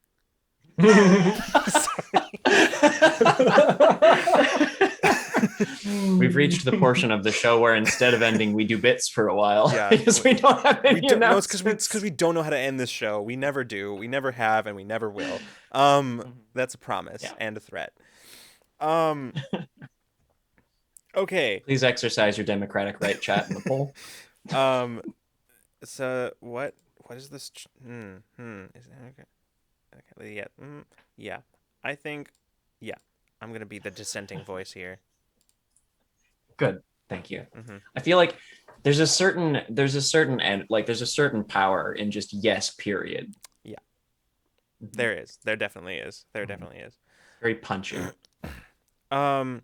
we've reached the portion of the show where instead of ending, we do bits for a while Yeah, because we don't have any we don't. No, it's announcements. because we don't know how to end this show. We never do. We never have, and we never will. That's a promise Yeah. and a threat. Um, okay. Please exercise your democratic right, chat in the poll. Um, so what is this? Is that okay? Okay. Yeah. Yeah. I think. Yeah. I'm gonna be the dissenting voice here. Good. Thank you. Mm-hmm. I feel like there's a certain and like there's a certain power in just yes, period. Yeah. Mhm. There is. There definitely is. There definitely is. Very punchy. Um.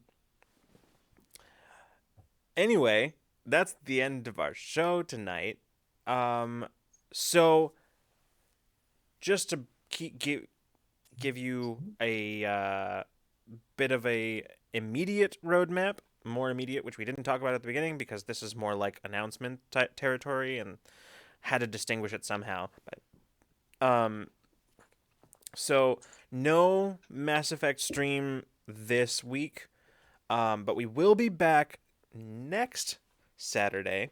Anyway, that's the end of our show tonight. So just to give you a bit of a immediate roadmap, more immediate, which we didn't talk about at the beginning because this is more like announcement territory and had to distinguish it somehow. But so no Mass Effect stream this week, but we will be back next Saturday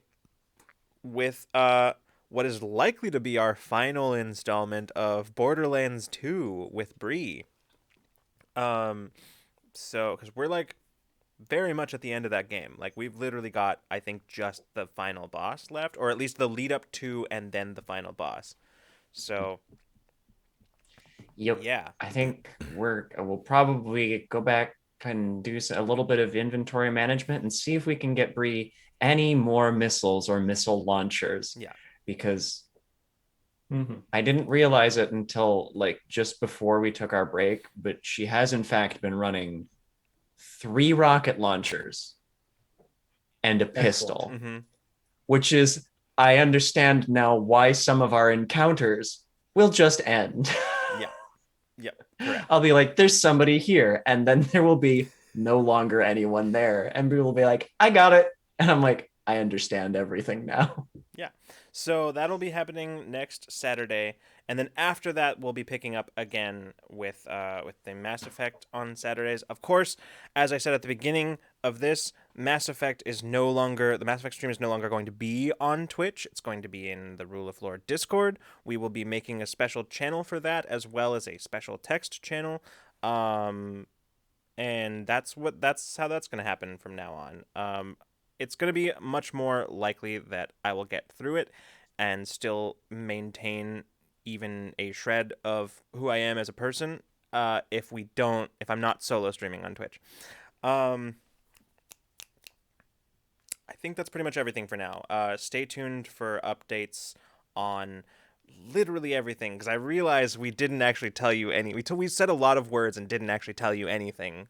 with what is likely to be our final installment of Borderlands 2 with Bree. So because we're like very much at the end of that game. Like we've literally got, I think, just the final boss left, or at least the lead up to and then the final boss. So Yep. yeah. I think we'll probably go back and do a little bit of inventory management and see if we can get Bree any more missiles or missile launchers. Yeah. Because Mhm. I didn't realize it until like just before we took our break, but she has in fact been running 3 rocket launchers and a Excellent. pistol, Mm-hmm. which is I understand now why some of our encounters will just end. Yeah. Yep. Correct. I'll be like, there's somebody here. And then there will be no longer anyone there. And people will be like, I got it. And I'm like, I understand everything now. Yeah. So that'll be happening next Saturday, and then after that we'll be picking up again with the Mass Effect on Saturdays. Of course, as I said at the beginning of this, the Mass Effect stream is no longer going to be on Twitch. It's going to be in the Rule of Lore Discord. We will be making a special channel for that as well as a special text channel. And that's how that's going to happen from now on. It's going to be much more likely that I will get through it and still maintain even a shred of who I am as a person. If I'm not solo streaming on Twitch. Um, I think that's pretty much everything for now. Stay tuned for updates on literally everything, because I realized we didn't actually tell you any. We said a lot of words and didn't actually tell you anything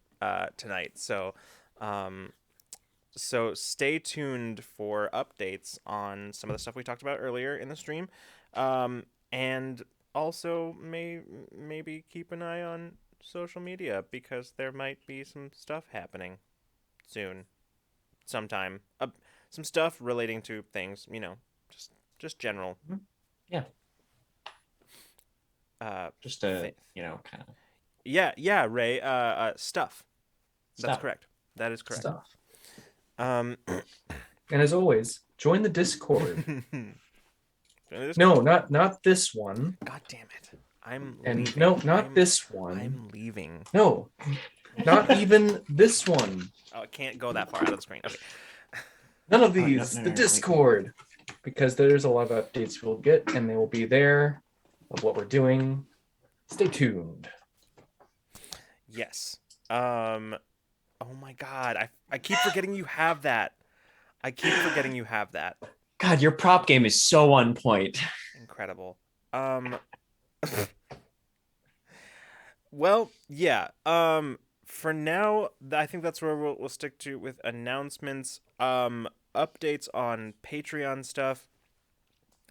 tonight. Um, so stay tuned for updates on some of the stuff we talked about earlier in the stream, and also maybe keep an eye on social media, because there might be some stuff happening soon, sometime. Some stuff relating to things, just general. Yeah. Uh, Just to, th- kind of yeah, Ray. Stuff. That's stuff. correct. That is correct. Stuff. Um, And as always, join the Discord. God No, not this one. damn it! I'm And leaving. no, not I'm, this one. I'm leaving. No, not even this one. Oh, I can't go that far out of the screen. Okay. None of Oh, no, these. no, The no, Discord. Because there's a lot of updates we'll get, and they will be there of what we're doing. Stay tuned. Yes. Oh my God! I keep forgetting you have that. I keep forgetting you have that. God, your prop game is so on point. Incredible. Well, yeah. For now, I think that's where we'll stick to with announcements. Updates on Patreon stuff.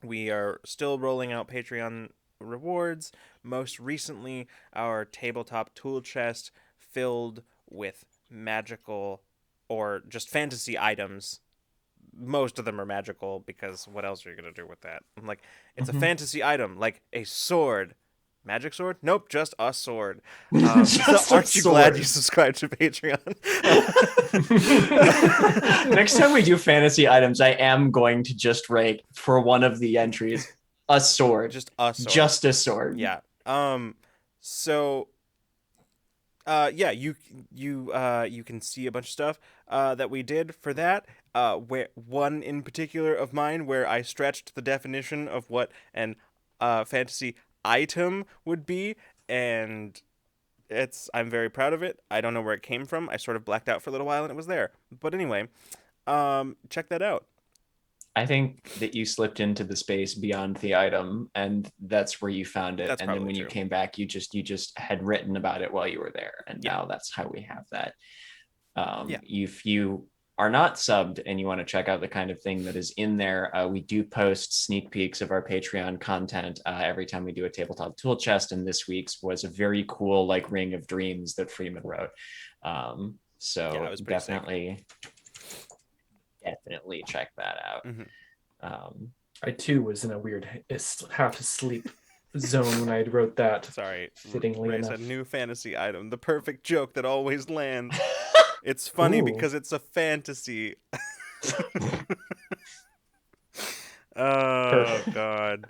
We are still rolling out Patreon rewards. Most recently, our tabletop tool chest filled with magical or just fantasy items. Most of them are magical, because what else are you going to do with that? I'm like, it's a fantasy item, like a sword. Magic sword? Nope, just a sword. Just a Aren't you glad sword. you subscribed to Patreon? Next time we do fantasy items, I am going to just write for one of the entries a sword. Just a sword. Just a sword. Yeah. So yeah, you can see a bunch of stuff that we did for that. Where one in particular of mine, where I stretched the definition of what an fantasy item would be, and I'm very proud of it. I don't know where it came from. I sort of blacked out for a little while and it was there. But anyway, check that out. I think that you slipped into the space beyond the item, and that's where you found it. That's and then probably when you true. came back, you just had written about it while you were there, and Yeah. now that's how we have that. Yeah. If you are not subbed and you want to check out the kind of thing that is in there, we do post sneak peeks of our Patreon content every time we do a tabletop tool chest, and this week's was a very cool like Ring of Dreams that Freeman wrote. So Yeah, it was pretty definitely check that out. Mm-hmm. I too was in a weird half asleep zone when I wrote that. Sorry, Fittingly Ray enough. said new fantasy item, the perfect joke that always lands. It's funny Ooh. because it's a fantasy. Oh God,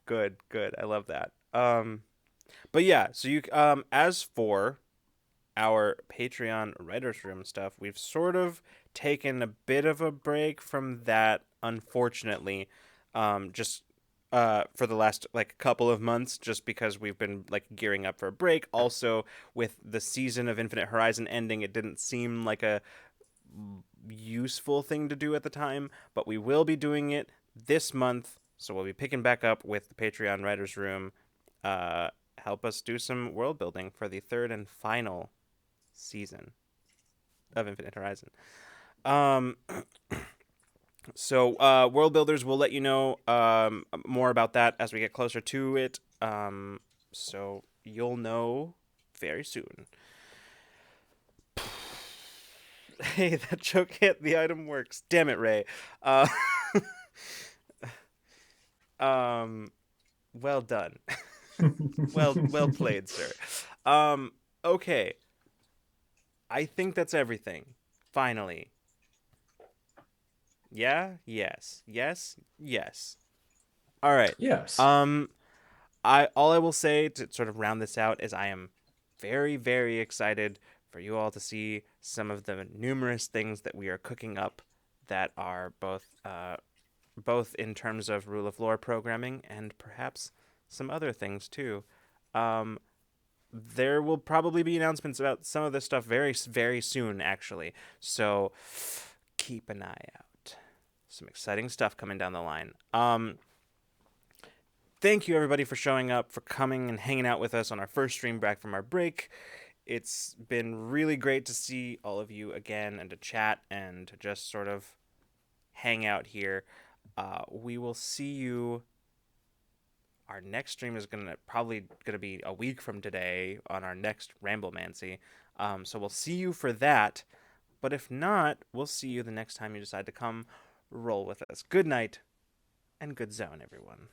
good. I love that. But yeah, so you as for our Patreon writers room stuff, we've sort of taken a bit of a break from that, unfortunately. Just for the last like couple of months, just because we've been like gearing up for a break. Also, with the season of Infinite Horizon ending, it didn't seem like a useful thing to do at the time, but we will be doing it this month. So we'll be picking back up with the Patreon writers room. Help us do some world building for the third and final season of Infinite Horizon. So, World Builders, we'll let you know more about that as we get closer to it. So you'll know very soon. Hey, that joke hit. The item works. Damn it, Ray. Uh, um, well done. Well played, sir. Um, okay. I think that's everything. Finally. Yeah? Yes. Yes? Yes. All right. Yes. Um, I all I will say to sort of round this out is I am very, very excited for you all to see some of the numerous things that we are cooking up that are both in terms of rule of lore programming and perhaps some other things too. Um, there will probably be announcements about some of this stuff very, very soon, actually. So keep an eye out. Some exciting stuff coming down the line. Thank you everybody for showing up, for coming and hanging out with us on our first stream back from our break. It's been really great to see all of you again and to chat and to just sort of hang out here. We will see you. Our next stream is probably gonna be a week from today on our next Ramblemancy. So we'll see you for that. But if not, we'll see you the next time you decide to come roll with us. Good night and good zone, everyone.